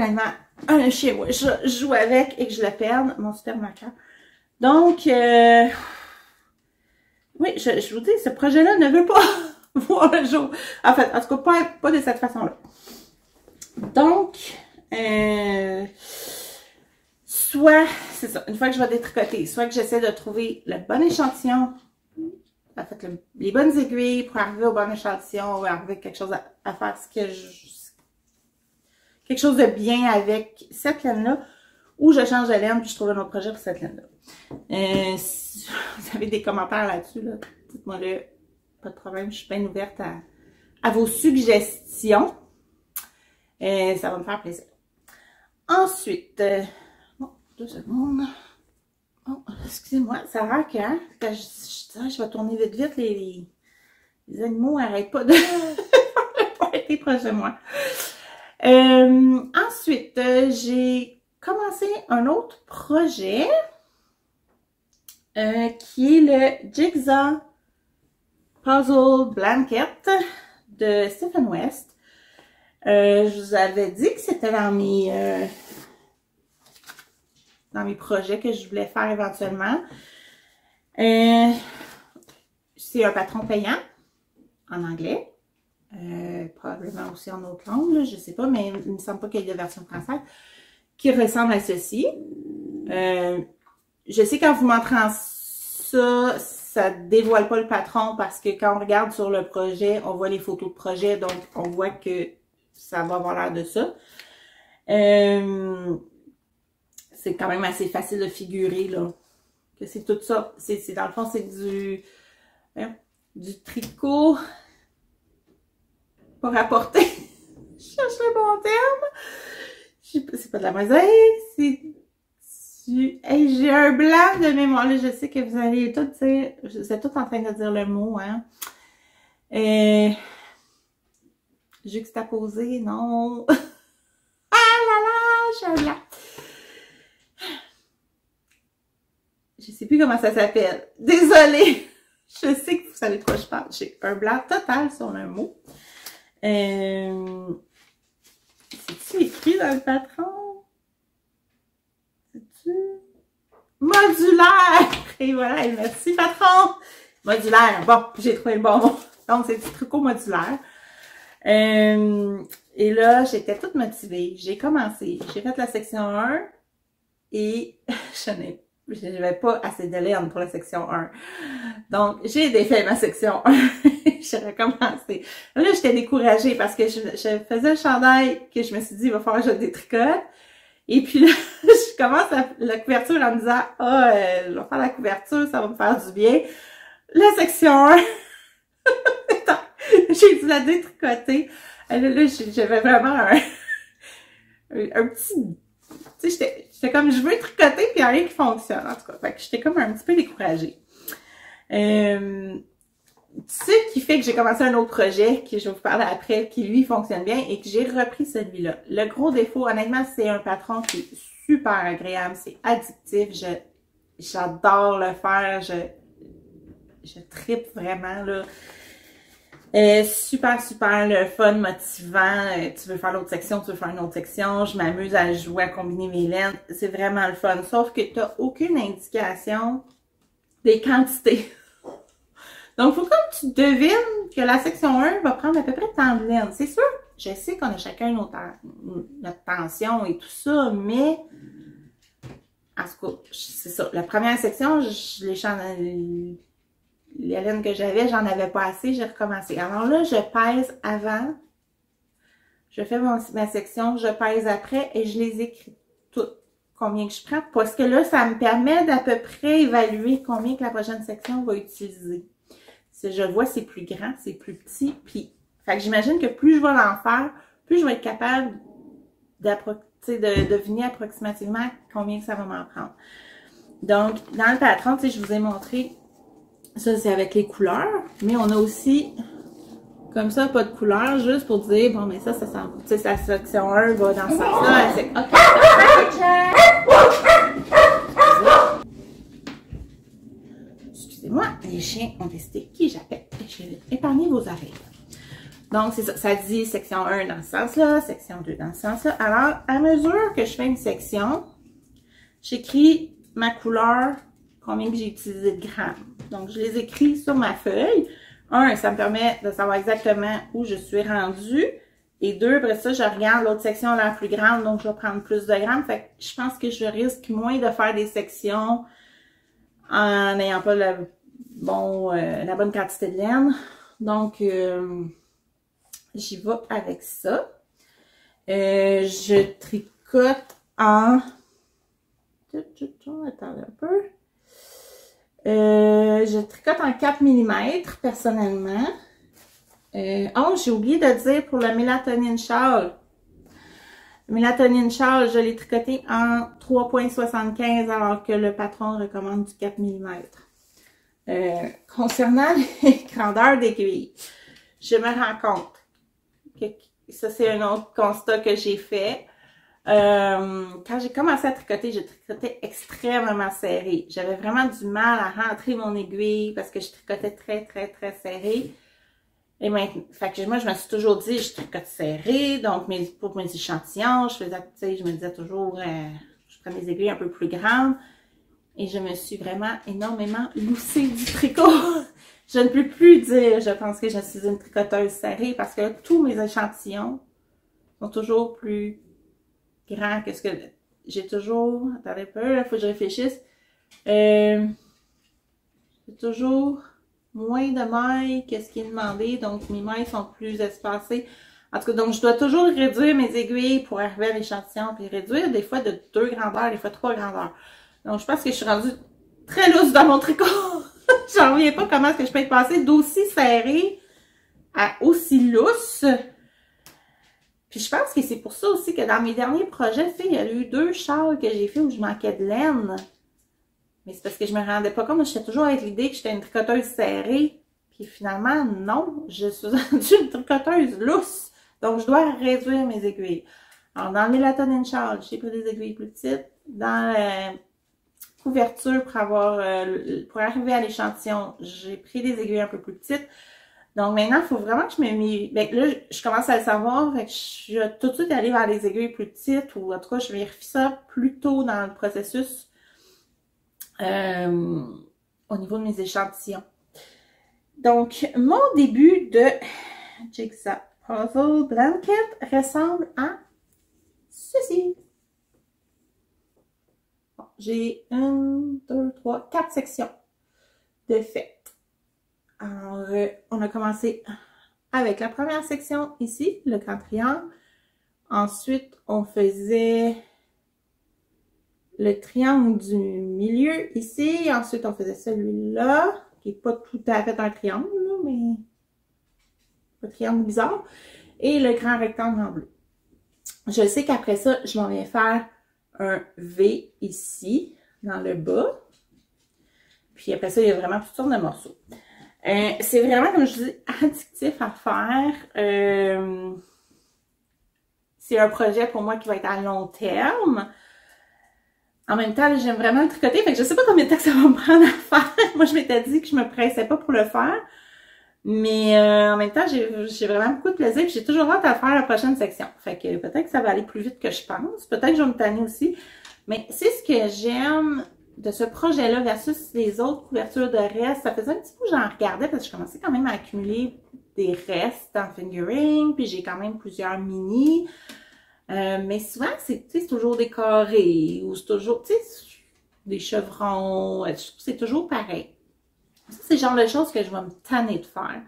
un chien, moi, je joue avec et que je le perde, mon super marqueur. Donc, oui, je vous dis, ce projet-là ne veut pas voir le jour. En fait, en tout cas, pas de cette façon-là. Donc, soit, c'est ça, une fois que je vais détricoter, soit que j'essaie de trouver le bon échantillon, en fait, les bonnes aiguilles pour arriver au bon échantillon, ou arriver à quelque chose à faire quelque chose de bien avec cette laine-là, ou je change de laine puis je trouve un autre projet pour cette laine-là. Si vous avez des commentaires là-dessus, là, dites-moi là, pas de problème, je suis bien ouverte à vos suggestions. Ça va me faire plaisir. Ensuite, bon, 2 secondes. Oh, excusez-moi, ça a l'air que, hein, quand je vais tourner vite vite, les animaux n'arrêtent pas de être proche de moi. Ensuite, j'ai commencé un autre projet qui est le Jigsaw Puzzle Blanket de Stephen West. Je vous avais dit que c'était dans mes projets que je voulais faire éventuellement. C'est un patron payant en anglais. Probablement aussi en autre langue, là, je sais pas, mais il ne me semble pas qu'il y ait de version française qui ressemble à ceci. Je sais qu'en vous montrant ça, ça dévoile pas le patron parce que quand on regarde sur le projet, on voit les photos de projet, donc on voit que ça va avoir l'air de ça. C'est quand même assez facile de figurer, là, que c'est tout ça. Dans le fond, c'est du tricot pour apporter. Je cherche le bon terme. C'est pas de la mosaïque, c'est du... Hey, j'ai un blanc de mémoire, là, je sais que vous allez tout dire, vous êtes tout en train de dire le mot, hein. Juxtaposé, non. Ah là là, j'ai un blanc. Je sais plus comment ça s'appelle. Désolée. Je sais que vous savez de quoi je parle. J'ai un blanc total sur le mot. C'est-tu écrit dans le patron? C'est-tu? Modulaire! Et voilà, et merci patron! Modulaire. Bon, j'ai trouvé le bon mot. Donc, c'est du tricot modulaire. Et là, j'étais toute motivée. J'ai commencé. J'ai fait la section 1 et je n'avais pas assez de laine pour la section 1. Donc, j'ai défait ma section 1. J'ai recommencé. Là, j'étais découragée parce que je faisais le chandail que je me suis dit, il va falloir que je détricote. Et puis là, je commence la couverture en me disant, je vais faire la couverture, ça va me faire du bien. La section 1, j'ai dû la détricoter. Là, j'avais vraiment un petit... Tu sais, j'étais comme, je veux tricoter, puis il n'y a rien qui fonctionne, en tout cas. Fait que j'étais comme un petit peu découragée. Ce qui fait que j'ai commencé un autre projet, que je vais vous parler après, qui lui fonctionne bien, et que j'ai repris celui-là. Le gros défaut, honnêtement, c'est un patron qui est super agréable, c'est addictif, j'adore le faire, je tripe vraiment, là. Super, le fun, motivant. Tu veux faire l'autre section, tu veux faire une autre section. Je m'amuse à jouer, à combiner mes laines. C'est vraiment le fun. Sauf que tu n'as aucune indication des quantités. Donc, il faut que tu devines que la section 1 va prendre à peu près tant de laine. C'est sûr, je sais qu'on a chacun notre tension et tout ça, mais en tout cas, c'est ça. La première section, les laines que j'avais, j'en avais pas assez, j'ai recommencé. Alors là, je pèse avant, je fais ma section, je pèse après et je les écris toutes, combien que je prends, parce que là, ça me permet d'à peu près évaluer combien que la prochaine section va utiliser. Si je vois, c'est plus grand, c'est plus petit, puis, fait que j'imagine que plus je vais l'en faire, plus je vais être capable de deviner approximativement combien que ça va m'en prendre. Donc, dans le patron, tu sais, je vous ai montré. Ça, c'est avec les couleurs, mais on a aussi, comme ça, pas de couleur, juste pour dire, bon, mais ça sent, tu sais, la section 1 va dans ce sens-là, c'est OK. Excusez-moi, les chiens ont décidé qui j'appelle. Je vais épargner vos oreilles. Donc, c'est ça, ça dit section 1 dans ce sens-là, section 2 dans ce sens-là. Alors, à mesure que je fais une section, j'écris ma couleur, combien que j'ai utilisé de grammes. Donc, je les écris sur ma feuille. 1, ça me permet de savoir exactement où je suis rendue. Et 2, après ça, je regarde l'autre section la plus grande, donc je vais prendre plus de grammes. Fait que je pense que je risque moins de faire des sections en n'ayant pas la bonne quantité de laine. Donc, j'y vais avec ça. Je tricote en... Attendez un peu. Je tricote en 4 mm personnellement. J'ai oublié de dire pour le mélatonine shawl. Le mélatonine shawl, je l'ai tricoté en 3,75 alors que le patron recommande du 4 mm. Concernant les grandeurs d'aiguille, je me rends compte que ça c'est un autre constat que j'ai fait. Quand j'ai commencé à tricoter, je tricotais extrêmement serré. J'avais vraiment du mal à rentrer mon aiguille parce que je tricotais très serré. Et maintenant, fait que moi, je me suis toujours dit, je tricote serré. Donc, pour mes échantillons, je me disais toujours, je prends mes aiguilles un peu plus grandes. Et je me suis vraiment énormément loussée du tricot. Je ne peux plus dire, je pense que je suis une tricoteuse serrée parce que tous mes échantillons sont toujours plus grand que ce que j'ai toujours, attendez un peu, il faut que je réfléchisse, j'ai toujours moins de mailles que ce qui est demandé, donc mes mailles sont plus espacées. En tout cas, donc je dois toujours réduire mes aiguilles pour arriver à l'échantillon, puis réduire des fois de 2 grandeurs, des fois 3 grandeurs. Donc je pense que je suis rendue très lousse dans mon tricot. J'en reviens pas comment est-ce que je peux être passée d'aussi serré à aussi lousse. Puis je pense que c'est pour ça aussi que dans mes derniers projets, tu sais, il y a eu 2 châles que j'ai fait où je manquais de laine. Mais c'est parce que je me rendais pas compte, j'étais toujours avec l'idée que j'étais une tricoteuse serrée. Puis finalement, non, je suis rendue une tricoteuse lousse. Donc je dois réduire mes aiguilles. Alors dans le mélatonine châle, j'ai pris des aiguilles plus petites. Dans le couverture pour avoir pour arriver à l'échantillon. J'ai pris des aiguilles un peu plus petites. Donc maintenant, il faut vraiment que je me mets... Ben, là, je commence à le savoir, fait que je vais tout de suite aller vers les aiguilles plus petites, ou en tout cas, je vérifie ça plus tôt dans le processus au niveau de mes échantillons. Donc, mon début de Jigsaw Puzzle Blanket ressemble à ceci. Bon, j'ai 1, 2, 3, 4 sections de fait. Alors, on a commencé avec la première section ici, le grand triangle. Ensuite, on faisait le triangle du milieu ici. Ensuite, on faisait celui-là, qui n'est pas tout à fait un triangle, là, mais un triangle bizarre. Et le grand rectangle en bleu. Je sais qu'après ça, je m'en vais faire un V ici, dans le bas. Puis après ça, il y a vraiment toutes sortes de morceaux. C'est vraiment, comme je dis, addictif à faire. C'est un projet pour moi qui va être à long terme. En même temps, j'aime vraiment le tricoter, fait que je sais pas combien de temps que ça va me prendre à faire. Moi, je m'étais dit que je me pressais pas pour le faire. Mais en même temps, j'ai vraiment beaucoup de plaisir. J'ai toujours hâte à faire la prochaine section. Fait que peut-être que ça va aller plus vite que je pense. Peut-être que je vais me tanner aussi. Mais c'est ce que j'aime de ce projet-là versus les autres couvertures de restes. Ça faisait un petit peu que j'en regardais parce que je commençais quand même à accumuler des restes en fingering. Puis j'ai quand même plusieurs mini. Mais souvent, c'est toujours des carrés ou c'est toujours, des chevrons. C'est toujours pareil. Ça, c'est le genre de choses que je vais me tanner de faire.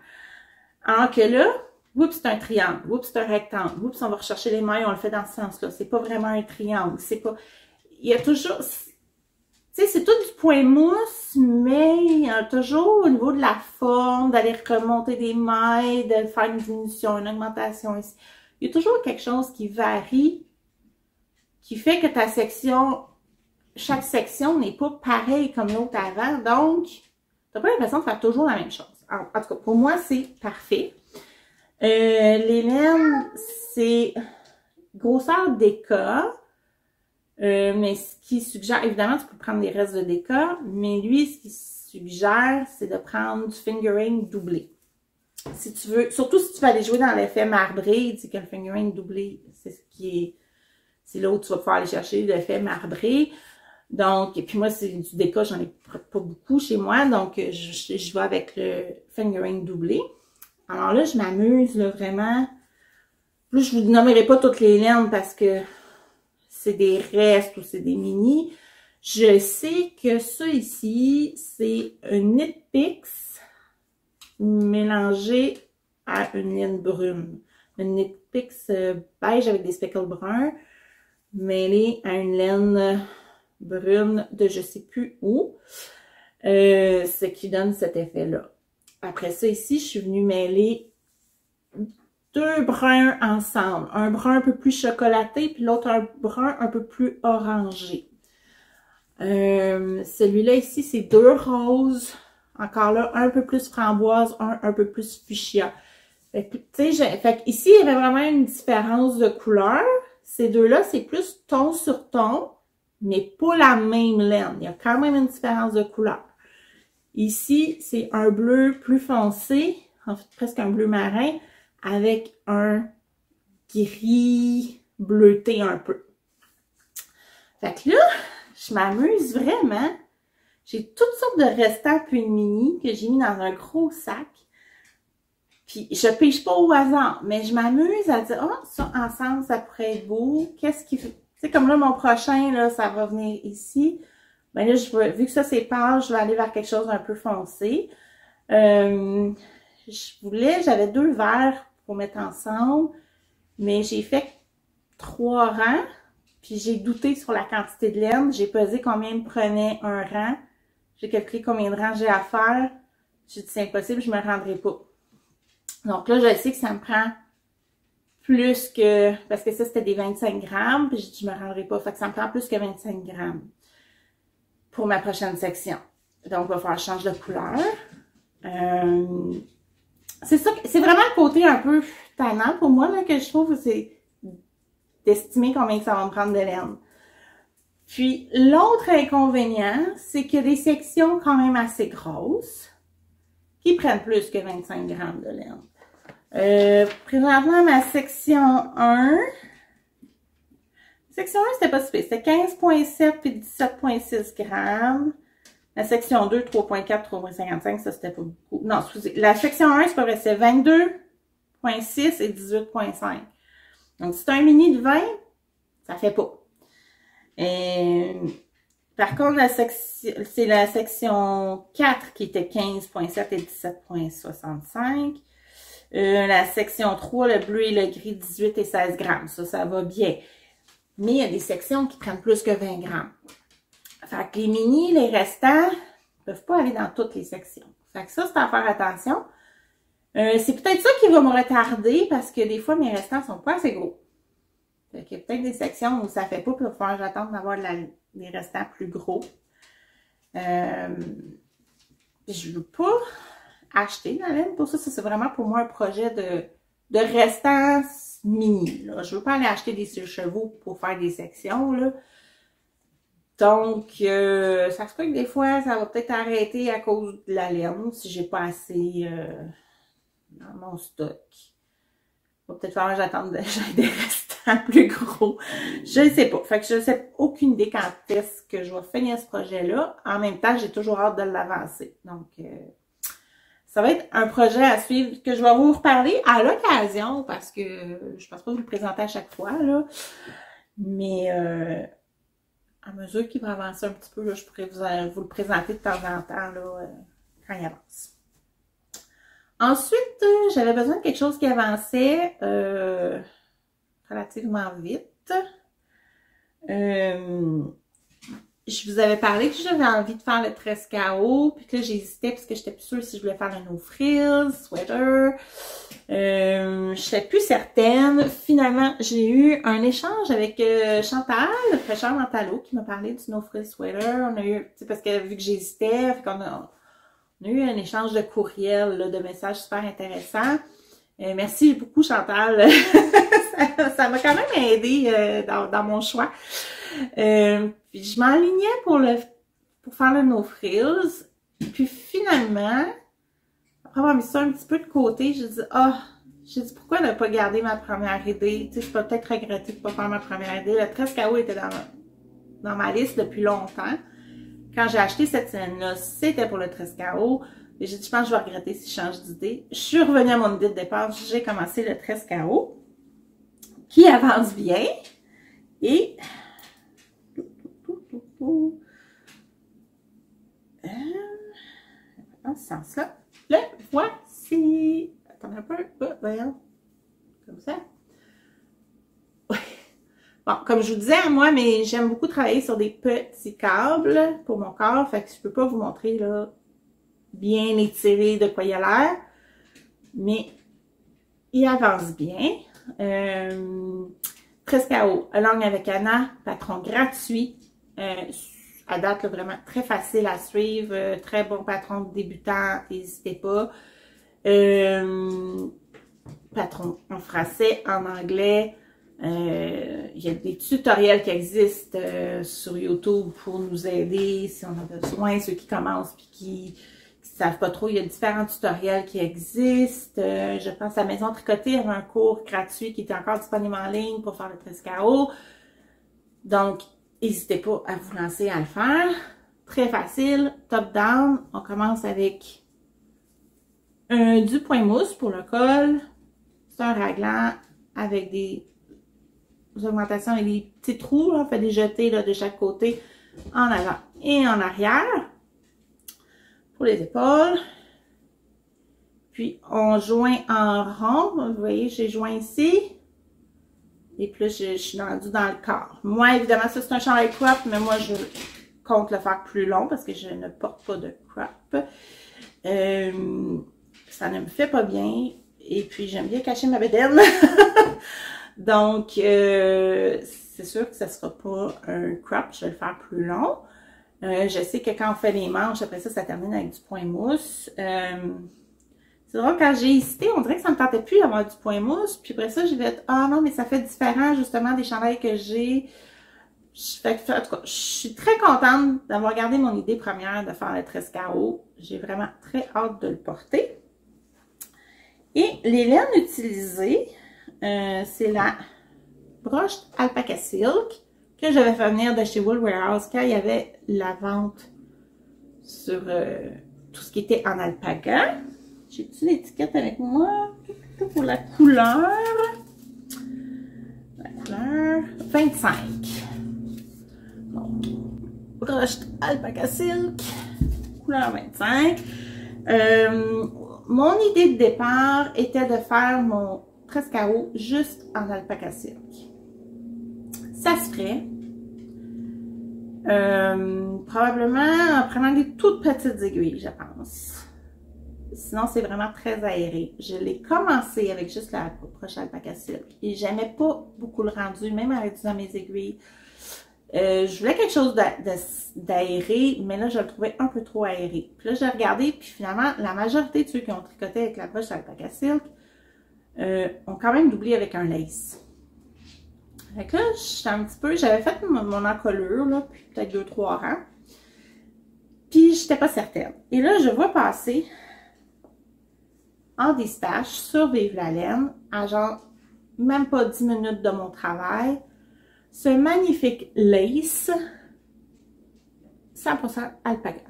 Alors que là, oups, c'est un triangle. Oups, c'est un rectangle. Oups, on va rechercher les mailles, on le fait dans ce sens-là. C'est pas vraiment un triangle. C'est pas... Il y a toujours... Tu sais, c'est tout du point mousse, mais il y a toujours au niveau de la forme, d'aller remonter des mailles, de faire une diminution, une augmentation ici. Il y a toujours quelque chose qui varie, qui fait que ta section, chaque section n'est pas pareille comme l'autre avant. Donc, t'as pas l'impression de faire toujours la même chose. Alors, en tout cas, pour moi, c'est parfait. Les laines, c'est grosseur DK. Mais ce qui suggère, évidemment, tu peux prendre des restes de DK, mais lui, ce qu'il suggère, c'est de prendre du fingering doublé. Si tu veux, surtout si tu vas aller jouer dans l'effet marbré, il dit que le fingering doublé, c'est ce qui est, c'est là où tu vas pouvoir aller chercher l'effet marbré. Donc, et puis moi, c'est du DK, j'en ai pas beaucoup chez moi, donc je vais avec le fingering doublé. Alors là, je m'amuse, là, vraiment. Là, je vous nommerai pas toutes les laines parce que c'est des restes ou c'est des mini. Je sais que ça ici, c'est un Knit Picks mélangé à une laine brune. Une Knit Picks beige avec des speckles bruns mêlé à une laine brune de je sais plus où. Ce qui donne cet effet-là. Après ça, ici, je suis venue mêler deux bruns ensemble. Un brun un peu plus chocolaté, puis l'autre un brun un peu plus orangé. Celui-là ici, c'est deux roses. Encore là, un peu plus framboise, un peu plus fuchsia. Fait que, ici, il y avait vraiment une différence de couleur. Ces deux-là, c'est plus ton sur ton, mais pas la même laine. Il y a quand même une différence de couleur. Ici, c'est un bleu plus foncé, en fait presque un bleu marin, avec un gris bleuté un peu. Fait que là, je m'amuse vraiment. J'ai toutes sortes de restants puis de mini que j'ai mis dans un gros sac. Puis je pêche pas au hasard, mais je m'amuse à dire, oh, ça ensemble, ça pourrait être beau. Qu'est-ce qui fait? Tu sais, comme là, mon prochain, là, ça va venir ici. Ben là, vu que ça, c'est pâle, je vais aller vers quelque chose d'un peu foncé. J'avais deux verres pour mettre ensemble, mais j'ai fait 3 rangs, puis j'ai douté sur la quantité de laine. J'ai pesé combien me prenait un rang. J'ai calculé combien de rangs j'ai à faire. J'ai dit, c'est impossible, je me rendrai pas. Donc là, je sais que ça me prend plus que... Parce que ça, c'était des 25 grammes, puis j'ai dit, je me rendrai pas. Fait que ça me prend plus que 25 grammes pour ma prochaine section. Donc, il va falloir que je change de couleur. C'est ça, c'est vraiment le côté un peu tannant pour moi, là, que je trouve, c'est d'estimer combien ça va me prendre de laine. Puis, l'autre inconvénient, c'est qu'il y a des sections quand même assez grosses qui prennent plus que 25 grammes de laine. Présentement, ma section 1, section 1, c'était pas super. C'était 15,7 puis 17,6 grammes. La section 2, 3,4, 3,55, ça c'était pas beaucoup. Non, excusez. La section 1, c'est pas vrai, c'est 22,6 et 18,5. Donc, si c'est un mini de 20, ça fait pas. Par contre, c'est la section 4 qui était 15,7 et 17,65. La section 3, le bleu et le gris, 18 et 16 grammes. Ça va bien. Mais il y a des sections qui prennent plus que 20 grammes. Fait que les mini, les restants, peuvent pas aller dans toutes les sections. Fait que ça, c'est à faire attention. C'est peut-être ça qui va me retarder parce que des fois, mes restants sont pas assez gros. Fait qu'il y a peut-être des sections où ça fait pas, puis il va falloir que j'attende d'avoir des restants plus gros. Je veux pas acheter de la laine pour ça. Ça, c'est vraiment pour moi un projet de restants mini. Là. Je veux pas aller acheter des chevaux pour faire des sections, là. Donc, ça se peut que des fois, ça va peut-être arrêter à cause de la laine, si j'ai pas assez dans mon stock. Il va peut-être falloir que j'attende des restants plus gros. Je ne sais pas. Fait que je ne sais aucune idée quand est-ce que je vais finir ce projet-là. En même temps, j'ai toujours hâte de l'avancer. Donc, ça va être un projet à suivre que je vais vous reparler à l'occasion parce que je pense pas vous le présenter à chaque fois, là. Mais à mesure qu'il va avancer un petit peu, là, je pourrais vous le présenter de temps en temps là, quand il avance. Ensuite, j'avais besoin de quelque chose qui avançait relativement vite. Je vous avais parlé que j'avais envie de faire le tresse KO, puis que j'hésitais parce que j'étais plus sûre si je voulais faire le no frills, sweater. Je n'étais plus certaine. Finalement, j'ai eu un échange avec Chantal, le fraîcheur Mentalo, qui m'a parlé du no frills sweater. On a eu, parce que vu que j'hésitais, on a eu un échange de courriels, là, de messages super intéressants. Merci beaucoup, Chantal. ça m'a quand même aidé dans mon choix. Puis je m'enlignais pour faire le no frills. Puis finalement, après avoir mis ça un petit peu de côté, j'ai dit pourquoi ne pas garder ma première idée? Tu sais, je peux peut-être regretter de ne pas faire ma première idée. Le tresse KO était dans ma liste depuis longtemps. Quand j'ai acheté cette scène-là, c'était pour le tresse KO. Et j'ai dit, je pense que je vais regretter si je change d'idée. Je suis revenue à mon idée de départ. J'ai commencé le tresse KO, qui avance bien. Et dans ce sens-là, le voici. Attends un peu. Voyons. Comme ça. Ouais. Bon, comme je vous disais, moi, j'aime beaucoup travailler sur des petits câbles pour mon corps. Fait que je peux pas vous montrer, là, bien étiré de quoi il a l'air. Mais il avance bien. Tresse KO, Along avec Anna, patron gratuit. À date, là, vraiment très facile à suivre. Très bon patron de débutant, n'hésitez pas. Patron en français, en anglais. Il y a des tutoriels qui existent sur YouTube pour nous aider si on a besoin, ceux qui commencent et qui savent pas trop. Il y a différents tutoriels qui existent. Je pense à Maison Tricotée, il y avait un cours gratuit qui était encore disponible en ligne pour faire le tresse KO. Donc, n'hésitez pas à vous lancer à le faire. Très facile, top-down. On commence avec du point mousse pour le col. C'est un raglan avec des augmentations et des petits trous. Là. On fait des jetés là, de chaque côté, en avant et en arrière. Pour les épaules. Puis, on joint en rond. Vous voyez, j'ai joint ici. Et puis là, je suis rendue dans le corps. Moi, évidemment, ça, c'est un chandail crop, mais moi, je compte le faire plus long parce que je ne porte pas de crop. Ça ne me fait pas bien. Et puis, j'aime bien cacher ma bédaine. Donc, c'est sûr que ça ne sera pas un crop. Je vais le faire plus long. Je sais que quand on fait les manches, après ça, ça termine avec du point mousse. C'est drôle, quand j'ai hésité, on dirait que ça me tentait plus d'avoir du point mousse. Puis après ça, j'ai fait, ah non, mais ça fait différent justement des chandails que j'ai. Fait que, en tout cas, je suis très contente d'avoir gardé mon idée première de faire le tresse carreau. J'ai vraiment très hâte de le porter. Et les laines utilisées, c'est la broche Alpaca Silk que j'avais fait venir de chez Wool Warehouse quand il y avait la vente sur tout ce qui était en alpaga. J'ai-tu l'étiquette avec moi? Pour la couleur. La couleur 25. Donc, broche Alpaca Silk, couleur 25. Mon idée de départ était de faire mon tresse carreau juste en Alpaca Silk. Ça se ferait. Probablement en prenant des toutes petites aiguilles, je pense. Sinon, c'est vraiment très aéré. Je l'ai commencé avec juste la broche Alpaca Silk et j'aimais pas beaucoup le rendu, même en réduisant mes aiguilles. Je voulais quelque chose d'aéré, mais là, je le trouvais un peu trop aéré. Puis là, j'ai regardé, puis finalement, la majorité de ceux qui ont tricoté avec la broche Alpaca Silk ont quand même doublé avec un lace. Fait que là, j'avais fait mon encolure, là, puis peut-être 2-3 rangs. Puis, j'étais pas certaine. Et là, je vois passer en déstache sur Vive la laine, à genre même pas 10 minutes de mon travail, ce magnifique lace 100% alpaga.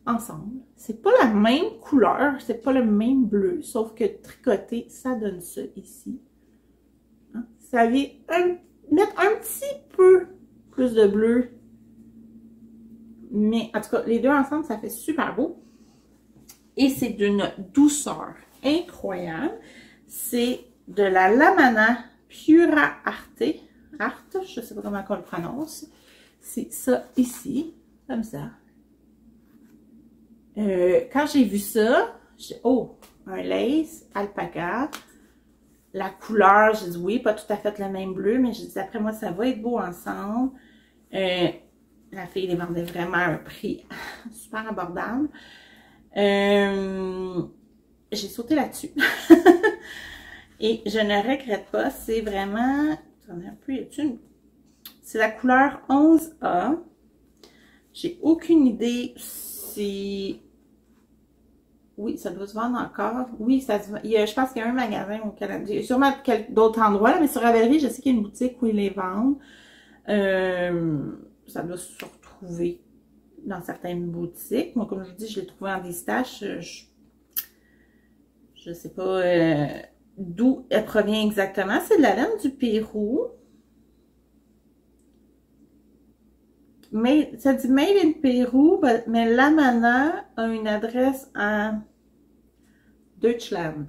Ensemble. C'est pas la même couleur, c'est pas le même bleu, sauf que tricoter, ça donne ça ici. Hein? Ça vient mettre un petit peu plus de bleu. Mais en tout cas, les deux ensemble, ça fait super beau. Et c'est d'une douceur incroyable. C'est de la Lamana Pura Arte. Arte, je ne sais pas comment on le prononce. C'est ça ici, comme ça. Quand j'ai vu ça, j'ai dit, oh, un lace, alpaga. La couleur, j'ai dit oui, pas tout à fait le même bleu, mais j'ai dit après moi, ça va être beau ensemble. La fille les vendait vraiment à un prix super abordable. J'ai sauté là-dessus. Et je ne regrette pas. C'est vraiment... Attendez un peu, c'est la couleur 11A. J'ai aucune idée si... Oui, ça doit se vendre encore. Oui, ça se vend. Je pense qu'il y a un magasin au Canada. Il y a sûrement d'autres endroits, là, mais sur Ravelry, je sais qu'il y a une boutique où ils les vendent. Ça doit se retrouver dans certaines boutiques. Moi, comme je vous dis, je l'ai trouvé en déstache. Je sais pas d'où elle provient exactement. C'est de la laine du Pérou. Mais ça dit Made in Pérou, mais Lamana a une adresse en Deutschland.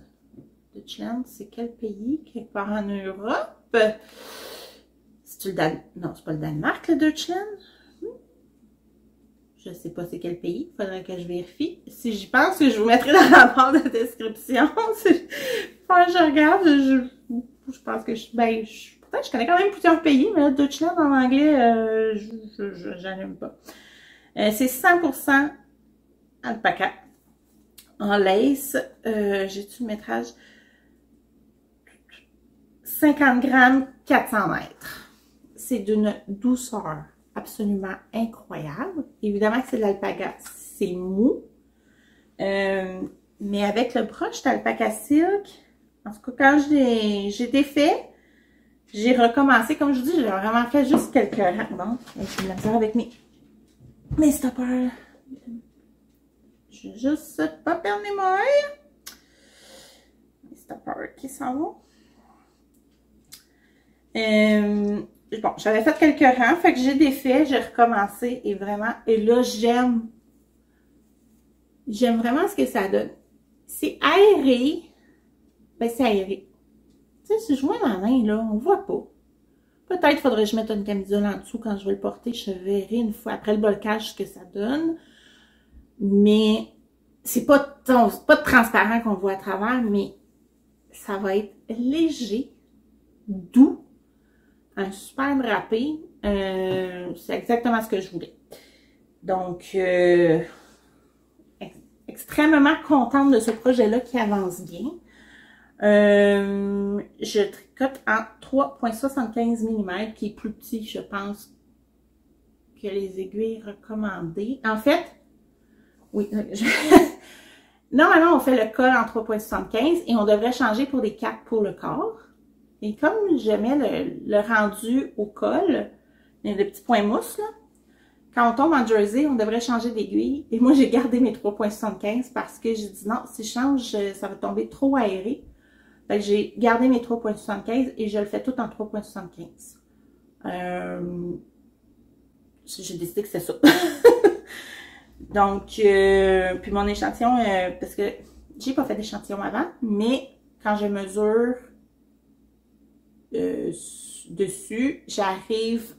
Deutschland, c'est quel pays? Quelque part en Europe? C'est-tu le Danemark? Non, c'est pas le Danemark, le Deutschland? Je sais pas c'est quel pays. Il faudrait que je vérifie. Si j'y pense, je vous mettrai dans la barre de description. Quand je regarde, je pense que pourtant, je connais quand même plusieurs pays, mais là, Deutschland en anglais, j'aime pas. C'est 100% alpaca en lace. J'ai-tu le métrage? 50 grammes, 400 mètres. C'est d'une douceur absolument incroyable. Évidemment que c'est de l'alpaga, c'est mou. Mais avec le broche d'Alpaca Silk, en tout cas, quand j'ai défait, j'ai recommencé. Comme je vous dis, j'ai vraiment fait juste quelques rangs. Bon, j'ai de la misère avec mes stoppers. Je vais juste pas perdre mes moyens. Mes stoppers qui s'en vont. Bon, j'avais fait quelques rangs, fait que j'ai défait, j'ai recommencé et vraiment, et là, j'aime vraiment ce que ça donne. C'est aéré, ben c'est aéré. Tu sais, si je vois ma main, là, on voit pas. Peut-être faudrait que je mette une camisole en dessous quand je vais le porter, je verrai une fois après le bolcage ce que ça donne. Mais, c'est pas de transparent qu'on voit à travers, mais ça va être léger, doux. Un super drapé, c'est exactement ce que je voulais. Donc, extrêmement contente de ce projet-là qui avance bien. Je tricote en 3,75 mm, qui est plus petit, je pense, que les aiguilles recommandées. En fait, oui, normalement, on fait le col en 3,75 et on devrait changer pour des 4 pour le corps. Et comme je mets le rendu au col, le petit point mousse, là, quand on tombe en jersey, on devrait changer d'aiguille. Et moi, j'ai gardé mes 3,75 parce que j'ai dit non, si je change, ça va tomber trop aéré. Fait que j'ai gardé mes 3,75 et je le fais tout en 3,75. J'ai décidé que c'est ça. Donc, puis mon échantillon, parce que j'ai pas fait d'échantillon avant, mais quand je mesure dessus, j'arrive,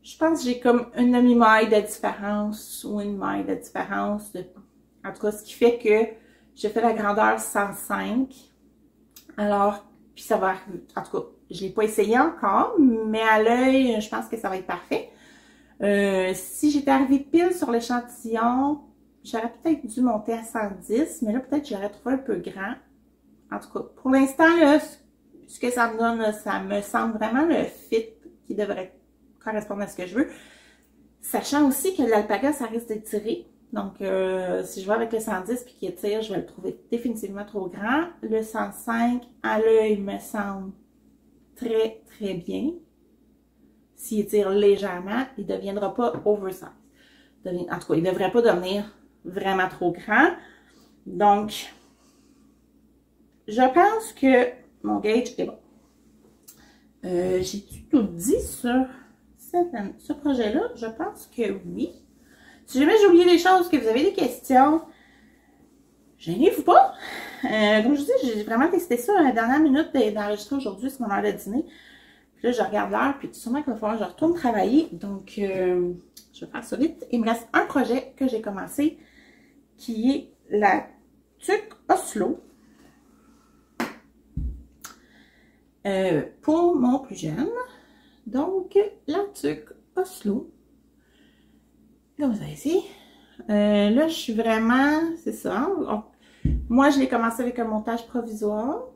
je pense que j'ai comme une demi-maille de différence ou une maille de différence. En tout cas, ce qui fait que je fais la grandeur 105. Alors, puis ça va arriver. En tout cas, je l'ai pas essayé encore, mais à l'œil, je pense que ça va être parfait. Si j'étais arrivée pile sur l'échantillon, j'aurais peut-être dû monter à 110, mais là, peut-être que j'aurais trouvé un peu grand. En tout cas, pour l'instant, là, ce que ça me donne, là, ça me semble vraiment le fit qui devrait correspondre à ce que je veux. Sachant aussi que l'alpaga, ça risque d'étirer. Donc, si je vais avec le 110 puis qu'il étire, je vais le trouver définitivement trop grand. Le 105, à l'œil, me semble très, très bien. S'il étire légèrement, il ne deviendra pas oversize. En tout cas, il ne devrait pas devenir vraiment trop grand. Donc, je pense que mon gauge est bon. J'ai-tu tout dit sur ce projet-là? Je pense que oui. Si jamais j'ai oublié des choses, que vous avez des questions, gênez-vous pas. Comme je vous dis, j'ai vraiment testé ça à la dernière minute d'enregistrer aujourd'hui, c'est mon heure de dîner. Puis là, je regarde l'heure, puis sûrement qu'il va falloir que je retourne travailler. Donc, je vais faire ça vite. Il me reste un projet que j'ai commencé, qui est la tuque Oslo. Pour mon plus jeune. Donc, la tuque Oslo. Comme vous avez ici. Là, je suis vraiment, c'est ça. Moi, je l'ai commencé avec un montage provisoire.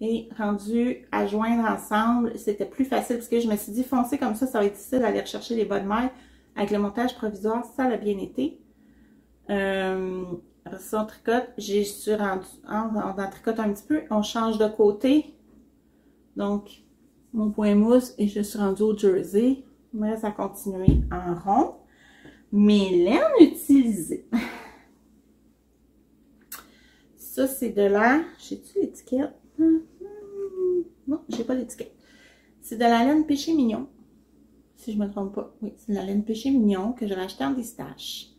Et rendu à joindre ensemble, c'était plus facile parce que je me suis dit, foncer comme ça va être difficile d'aller rechercher les bas de maille. Avec le montage provisoire, ça a bien été. Après ça, on tricote. J'ai suis rendu, on tricote un petit peu. On change de côté. Donc, mon point mousse et je suis rendue au jersey. Il me reste à continuer en rond. Mes laines utilisées. Ça, c'est de la... J'ai-tu l'étiquette? Non, j'ai pas l'étiquette. C'est de la laine Péché Mignon. Si je me trompe pas. Oui, c'est de la laine Péché Mignon que j'avais acheté en pistache.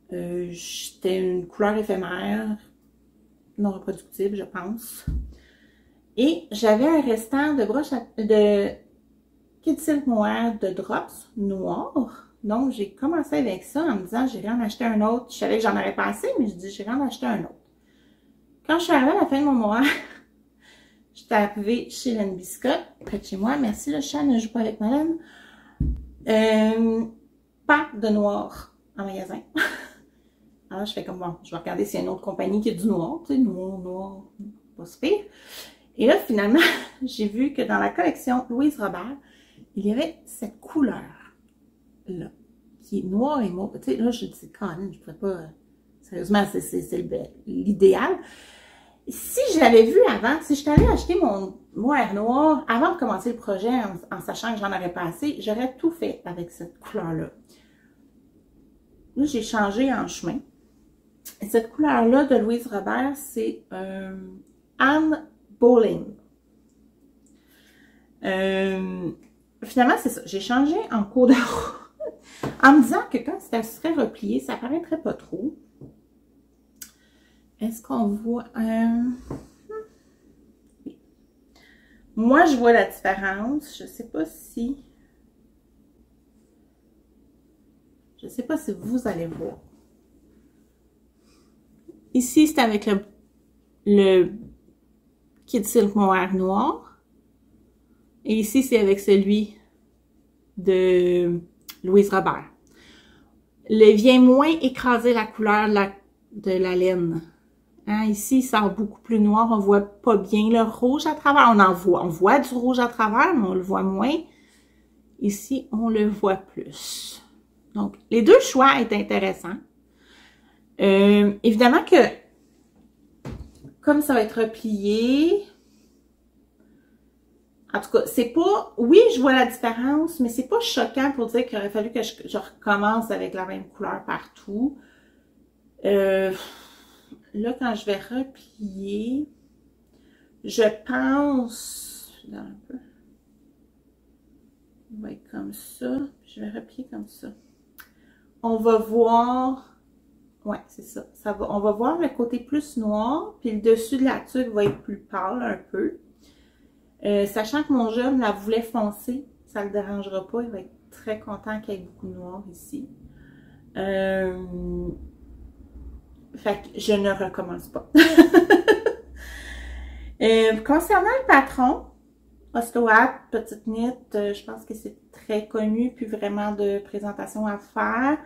C'était une couleur éphémère, non reproductible, je pense. Et j'avais un restant de broche de Kid Silk Mohair de drops noirs. Donc, j'ai commencé avec ça en me disant, j'irai en acheter un autre. Je savais que j'en aurais pas assez, mais je dis, j'irai en acheter un autre. Quand je suis arrivée à la fin de mon mois, j'étais arrivée chez Laine Biscotte, près de chez moi. Merci, le chat ne joue pas avec ma laine. Pas de noir en magasin. Alors, je fais comme, bon, je vais regarder s'il y a une autre compagnie qui a du noir. Tu sais, noir, pas si pire. Et là, finalement, j'ai vu que dans la collection Louise Robert, il y avait cette couleur-là, qui est noire et mauve. Tu sais, là, je me dis, Colin, je ne pourrais pas... Sérieusement, c'est l'idéal. Si je l'avais vu avant, si je t'avais acheté mon mohair noir avant de commencer le projet, en sachant que j'en aurais pas assez, j'aurais tout fait avec cette couleur-là. Là, j'ai changé en chemin. Et cette couleur-là de Louise Robert, c'est Anne Boleyn. Finalement, c'est ça. J'ai changé en cours de route en me disant que quand ça serait replié, ça paraîtrait pas trop. Est-ce qu'on voit... Oui. Moi, je vois la différence. Je sais pas si... Je sais pas si vous allez voir. Ici, c'est avec le Kid Silk Mohair noir. Et ici, c'est avec celui de Louise Robert. Le vient moins écraser la couleur de la laine. Hein, ici, il sort beaucoup plus noir. On voit pas bien le rouge à travers. On voit du rouge à travers, mais on le voit moins. Ici, on le voit plus. Donc, les deux choix est intéressant. Évidemment que, comme ça va être replié, en tout cas, c'est pas, oui, je vois la différence, mais c'est pas choquant pour dire qu'il aurait fallu que je recommence avec la même couleur partout. Là, quand je vais replier, je pense, un peu, on va être comme ça, je vais replier comme ça. On va voir, ouais, c'est ça, on va voir le côté plus noir, puis le dessus de la tuque va être plus pâle un peu. Sachant que mon jeune la voulait foncer, ça le dérangera pas, il va être très content qu'il y ait beaucoup de noir ici. Fait que je ne recommence pas. Concernant le patron, Ostoat, petite knit, je pense que c'est très connu, puis vraiment de présentation à faire.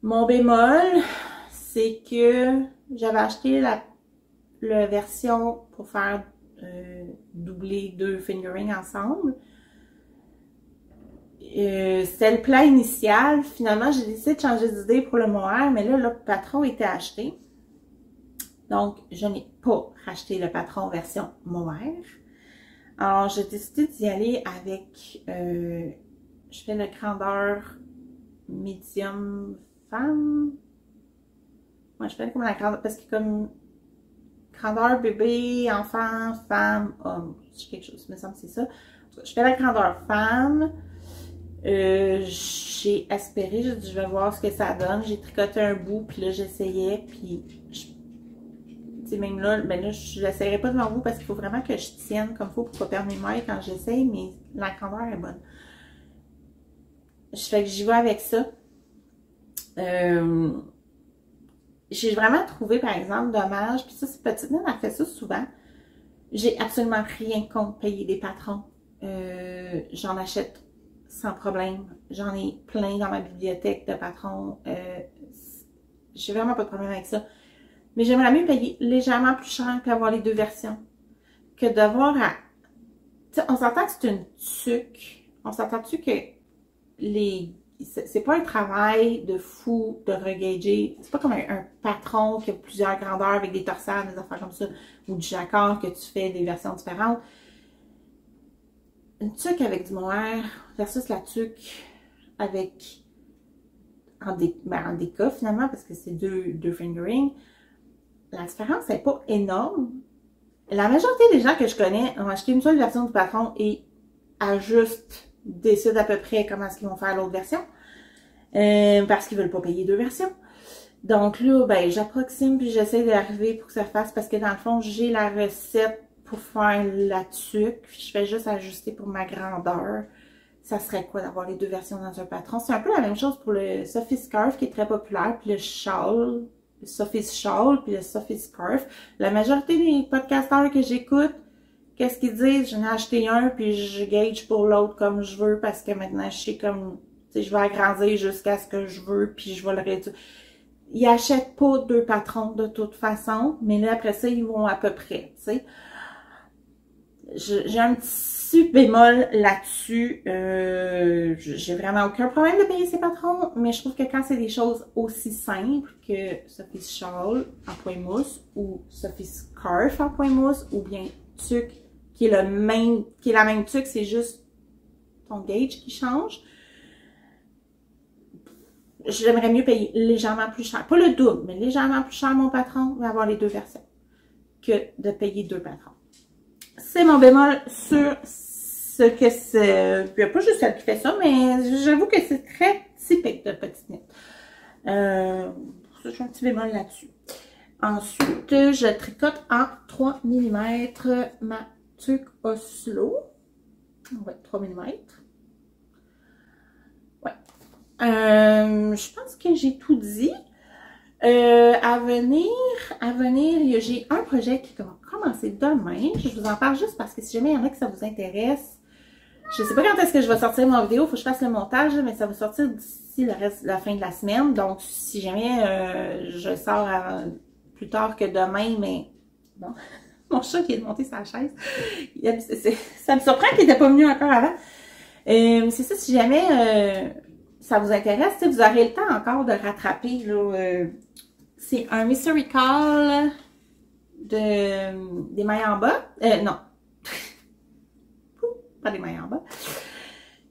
Mon bémol, c'est que j'avais acheté la version pour faire doubler 2 fingerings ensemble. C'était le plan initial. Finalement, j'ai décidé de changer d'idée pour le mohair, mais là, le patron était acheté. Donc, je n'ai pas racheté le patron version mohair. Alors, j'ai décidé d'y aller avec, je fais le grandeur medium femme. Moi, je fais comme la grandeur, parce que comme grandeur bébé, enfant, femme, homme, c'est quelque chose, il me semble que c'est ça. Je fais la grandeur femme. J'ai aspiré, j'ai dit je vais voir ce que ça donne. J'ai tricoté un bout, puis là j'essayais, puis même là, ben là je l'essayerai pas devant vous parce qu'il faut vraiment que je tienne comme il faut pour pas perdre mes mailles quand j'essaye, mais la grandeur est bonne. Je fais que j'y vais avec ça. J'ai vraiment trouvé, par exemple, dommage, puis ça, c'est petite Nine a fait ça souvent. J'ai absolument rien contre payer des patrons. J'en achète sans problème. J'en ai plein dans ma bibliothèque de patrons. J'ai vraiment pas de problème avec ça. Mais j'aimerais mieux payer légèrement plus cher qu'avoir les deux versions. Que d'avoir à... T'sais, on s'entend que c'est une tuque. On s'entend-tu que les... C'est pas un travail de fou de regager. C'est pas comme un patron qui a plusieurs grandeurs avec des torsades, des affaires comme ça, ou du jacquard que tu fais des versions différentes. Une tuque avec du mohair versus la tuque avec en déca finalement, parce que c'est deux fingerings. La différence n'est pas énorme. La majorité des gens que je connais ont acheté une seule version du patron et ajustent, décident à peu près comment est-ce qu'ils vont faire l'autre version. Parce qu'ils veulent pas payer deux versions. Donc là, ben, j'approxime puis j'essaie d'arriver pour que ça fasse parce que dans le fond, j'ai la recette pour faire la tuque. Je fais juste ajuster pour ma grandeur. Ça serait quoi d'avoir les deux versions dans un patron? C'est un peu la même chose pour le Sophie Scarf qui est très populaire, puis le shawl, le Sophie Shawl, puis le Sophie Scarf. La majorité des podcasteurs que j'écoute, qu'est-ce qu'ils disent? J'en ai acheté un, puis je gauge pour l'autre comme je veux, parce que maintenant, je sais comme, tu sais, je vais agrandir jusqu'à ce que je veux, puis je vais le réduire. Ils achètent pas deux patrons de toute façon, mais là, après ça, ils vont à peu près, tu sais. J'ai un petit bémol là-dessus. J'ai vraiment aucun problème de payer ces patrons, mais je trouve que quand c'est des choses aussi simples que Sophie Shawl en point mousse ou Sophie Scarf en point mousse ou bien tuque qui est la même tuque, c'est juste ton gauge qui change. J'aimerais mieux payer légèrement plus cher. Pas le double, mais légèrement plus cher mon patron, mais avoir les deux versions que de payer deux patrons. C'est mon bémol sur ce que c'est. Il n'y a pas juste celle qui fait ça, mais j'avoue que c'est très typique de petite knit. J'ai un petit bémol là-dessus. Ensuite, je tricote en 3 mm ma tuque Oslo. On va être 3 mm. Ouais. Je pense que j'ai tout dit. À venir, j'ai un projet qui va commencer demain. Je vous en parle juste parce que si jamais il y en a que ça vous intéresse, je sais pas quand est-ce que je vais sortir mon vidéo, faut que je fasse le montage, mais ça va sortir d'ici la fin de la semaine. Donc, si jamais je sors plus tard que demain, mais bon, mon chat qui est monté sa chaise, ça me surprend qu'il n'était pas venu encore avant. C'est ça, si jamais ça vous intéresse, vous aurez le temps encore de rattraper, là, c'est un Mystery Call des mailles en bas. Non. Pas des mailles en bas.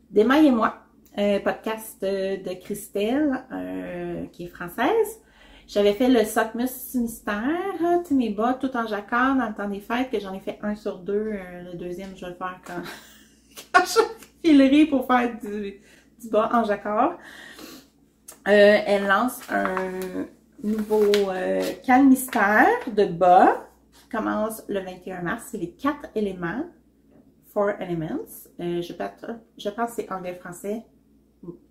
Des mailles et moi. Podcast de Christelle, qui est française. J'avais fait le Sockmus Mystère, mes bas tout en jacquard dans le temps des fêtes, que j'en ai fait 1 sur 2. Le deuxième, je vais le faire quand je filerai pour faire du bas en jacquard. Elle lance un nouveau calme mystère de bas qui commence le 21 mars. C'est les 4 éléments. 4 Elements. Je pense que c'est anglais-français.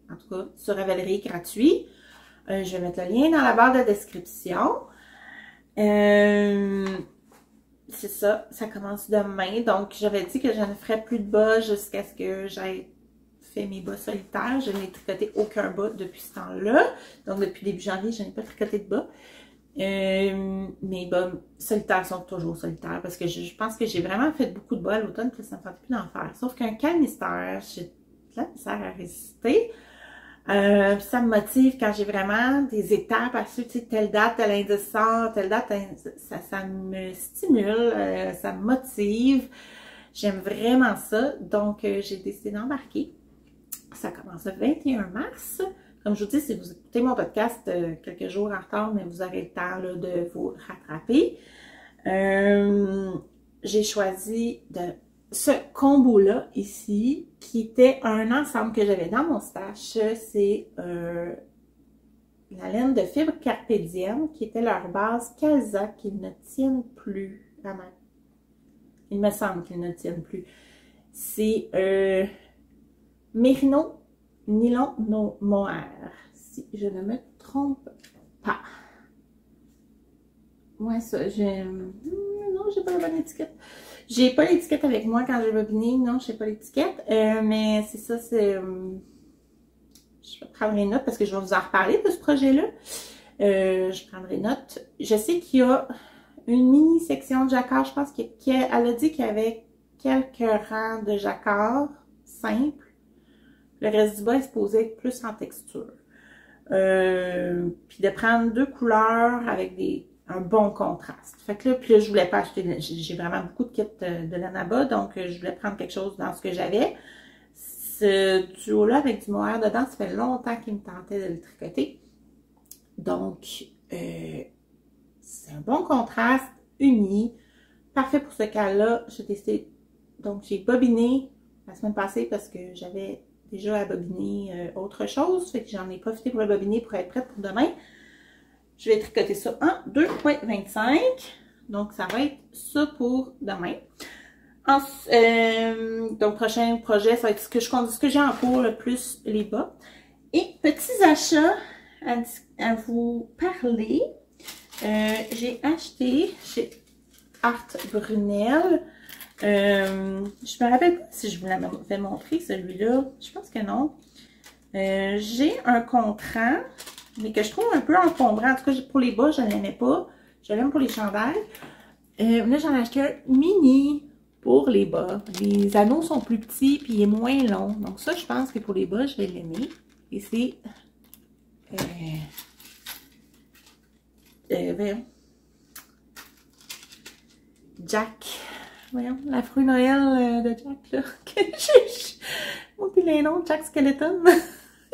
En tout cas, sur Ravelry gratuit. Je vais mettre le lien dans la barre de description. C'est ça, ça commence demain. Donc, j'avais dit que je ne ferais plus de bas jusqu'à ce que j'aie fait mes bas solitaires. Je n'ai tricoté aucun bas depuis ce temps-là. Donc, depuis début janvier, je n'ai pas tricoté de bas. Mes bas solitaires sont toujours solitaires parce que je pense que j'ai vraiment fait beaucoup de bas à l'automne puis ça me fait plus d'en faire. Sauf qu'un calme mystère, j'ai de la misère à résister. Ça me motive quand j'ai vraiment des étapes à suivre, tu sais, telle date, tel indice sort, telle date, ça me stimule, ça me motive. J'aime vraiment ça. Donc, j'ai décidé d'embarquer. Ça commence le 21 mars. Comme je vous dis, si vous écoutez mon podcast quelques jours en retard, mais vous aurez le temps là, de vous rattraper. J'ai choisi ce combo-là ici, qui était un ensemble que j'avais dans mon stash. C'est la laine de fibre Carpe Diem, qui était leur base Calza, qui ne tiennent plus à main. Il me semble qu'ils ne tiennent plus. C'est Mérino Nylon no Mohair, si je ne me trompe pas. Ouais, ça, non, j'ai pas la bonne étiquette. J'ai pas l'étiquette avec moi quand j'ai bobiné, non, j'ai pas l'étiquette. Mais c'est ça, c'est... je vais prendre les notes parce que je vais vous en reparler de ce projet-là. Je prendrai note. Je sais qu'il y a une mini-section de jacquard. Je pense qu'elle a dit qu'il y avait quelques rangs de jacquard simple. Le reste du bas est supposé être plus en texture. Puis de prendre 2 couleurs avec un bon contraste. Fait que là, puis là, je voulais pas acheter, j'ai vraiment beaucoup de kits de laine à bas, donc je voulais prendre quelque chose dans ce que j'avais. Ce duo-là avec du mohair dedans, ça fait longtemps qu'il me tentait de le tricoter. Donc, c'est un bon contraste, uni, parfait pour ce cas-là. J'ai décidé, donc j'ai bobiné la semaine passée parce que j'avais déjà à bobiner autre chose, fait que j'en ai profité pour le bobiner pour être prête pour demain. Je vais tricoter ça en 2,25. Donc, ça va être ça pour demain. Donc, prochain projet, ça va être ce que j'ai en cours, le plus les bas. Et petits achats à vous parler. J'ai acheté chez Art Brunel. Je me rappelle pas si je vous l'avais montré, celui-là. Je pense que non. J'ai un contrant, mais que je trouve un peu encombrant. En tout cas, pour les bas, je ne l'aimais pas. Je l'aime pour les chandails. Là, j'en ai acheté un mini pour les bas. Les anneaux sont plus petits, puis il est moins long. Donc ça, je pense que pour les bas, je vais l'aimer. Et c'est... Jack. Voyons, la fruit Noël de Jack, là. Moi, puis les noms, Jack Skeleton.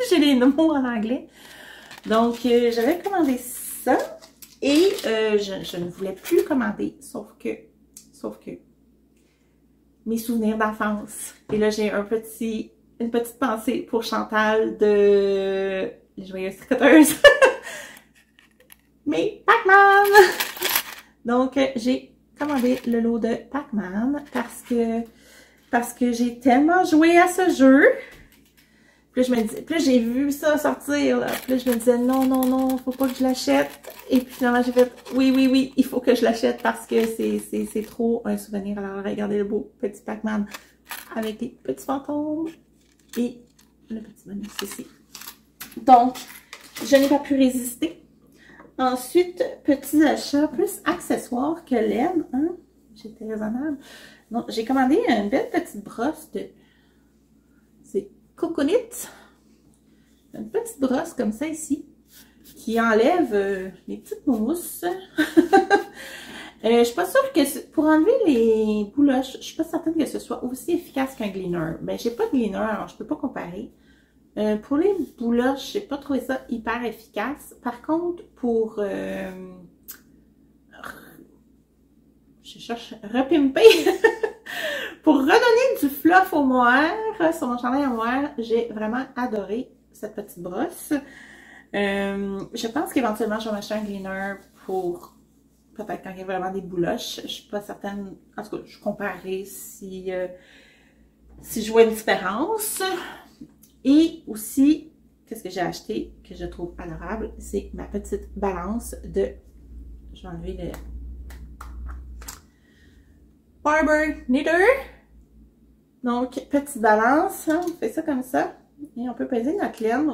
J'ai les mots en anglais. Donc, j'avais commandé ça. Et je ne voulais plus commander. Sauf que mes souvenirs d'enfance. Et là, j'ai une petite pensée pour Chantal de Les Joyeuses Tricoteuses. Mais Pac-Man! Donc, j'ai commandé le lot de Pac-Man parce que j'ai tellement joué à ce jeu. Puis là, je me dis, puis là, j'ai vu ça sortir, là. Puis là, je me disais, non, non, non, faut pas que je l'achète. Et puis finalement, j'ai fait, oui, oui, oui, il faut que je l'achète parce que c'est trop un souvenir. Alors, regardez le beau petit Pac-Man avec les petits fantômes et le petit bonus ici. Donc, je n'ai pas pu résister. Ensuite, petits achats plus accessoires que laine. Hein? J'étais raisonnable. Donc, j'ai commandé une belle petite brosse de... C'est Coconut. Une petite brosse comme ça ici, qui enlève les petites mousses. Je suis pas sûre que pour enlever les bouloches, je suis pas certaine que ce soit aussi efficace qu'un cleaner. Ben, j'ai pas de cleaner, alors je peux pas comparer. Pour les bouloches, j'ai pas trouvé ça hyper efficace. Par contre, pour je cherche repimper. Pour redonner du fluff au mohair sur mon chandail à mohair, j'ai vraiment adoré cette petite brosse. Je pense qu'éventuellement, je vais m'acheter un cleaner pour peut-être quand il y a vraiment des bouloches. Je suis pas certaine. En tout cas, je comparerai si je vois une différence. Et aussi, qu'est-ce que j'ai acheté que je trouve adorable, c'est ma petite balance de... Je vais enlever le Barber Knitter. Donc, petite balance, hein, on fait ça comme ça. Et on peut peser notre laine.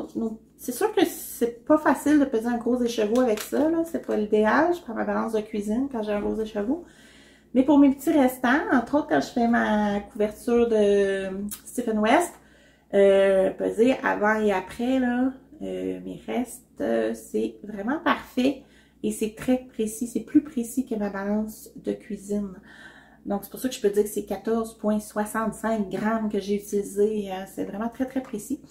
C'est sûr que c'est pas facile de peser un gros écheveau avec ça, là. C'est pas l'idéal. Je prends ma balance de cuisine quand j'ai un gros écheveau. Mais pour mes petits restants, entre autres quand je fais ma couverture de Stephen West, peser avant et après, là, mes restes, c'est vraiment parfait. Et c'est très précis. C'est plus précis que ma balance de cuisine. Donc, c'est pour ça que je peux dire que c'est 14,65 grammes que j'ai utilisé. C'est vraiment très, très précis.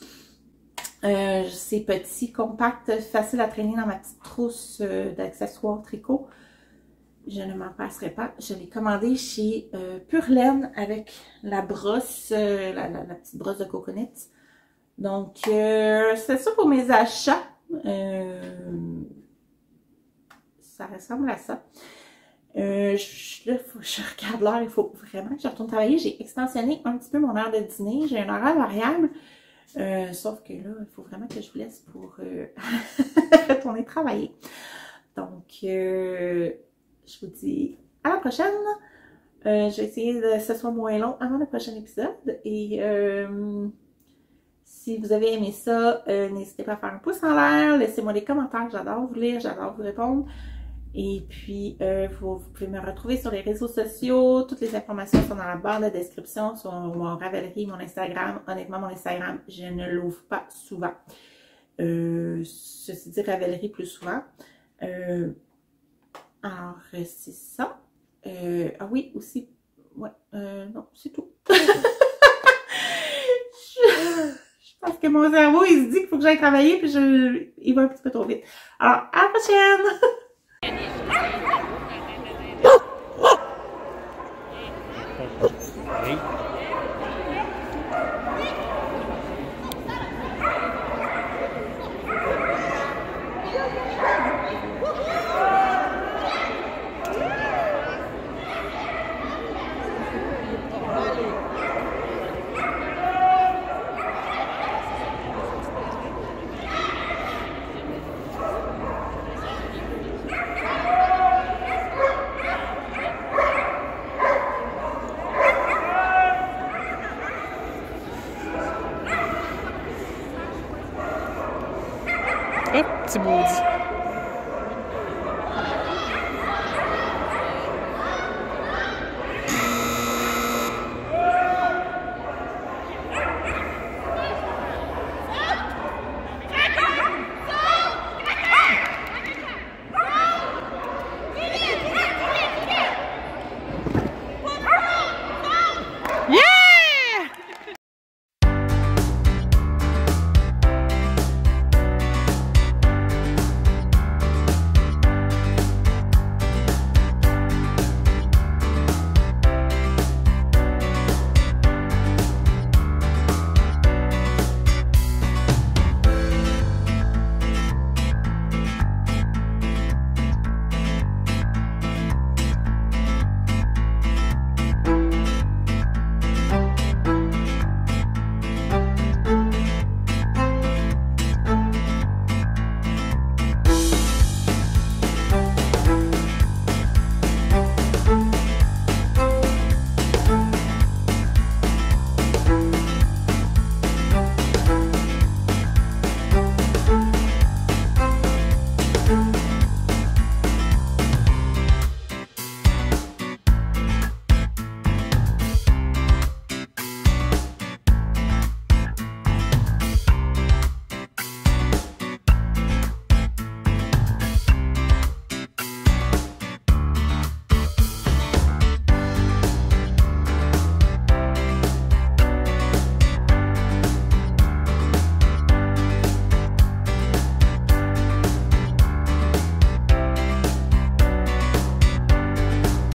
C'est petit, compact, facile à traîner dans ma petite trousse d'accessoires tricot. Je ne m'en passerai pas. Je l'ai commandé chez Pure Laine avec la brosse, la petite brosse de Coconut. Donc, c'est ça pour mes achats. Ça ressemble à ça. Là, faut que je regarde l'heure, il faut vraiment que je retourne travailler. J'ai extensionné un petit peu mon heure de dîner. J'ai un horaire variable. Sauf que là, il faut vraiment que je vous laisse pour retourner travailler. Donc, je vous dis à la prochaine. Je vais essayer que ce soit moins long avant le prochain épisode. Et si vous avez aimé ça, n'hésitez pas à faire un pouce en l'air. Laissez-moi des commentaires. J'adore vous lire, j'adore vous répondre. Et puis, vous pouvez me retrouver sur les réseaux sociaux. Toutes les informations sont dans la barre de description sur mon Ravelry, mon Instagram. Honnêtement, mon Instagram, je ne l'ouvre pas souvent. Ceci dit, Ravelry plus souvent. Alors, c'est ça. Ah oui, aussi. Ouais, non, c'est tout. Je pense que mon cerveau, il se dit qu'il faut que j'aille travailler, puis il va un petit peu trop vite. Alors, à la prochaine!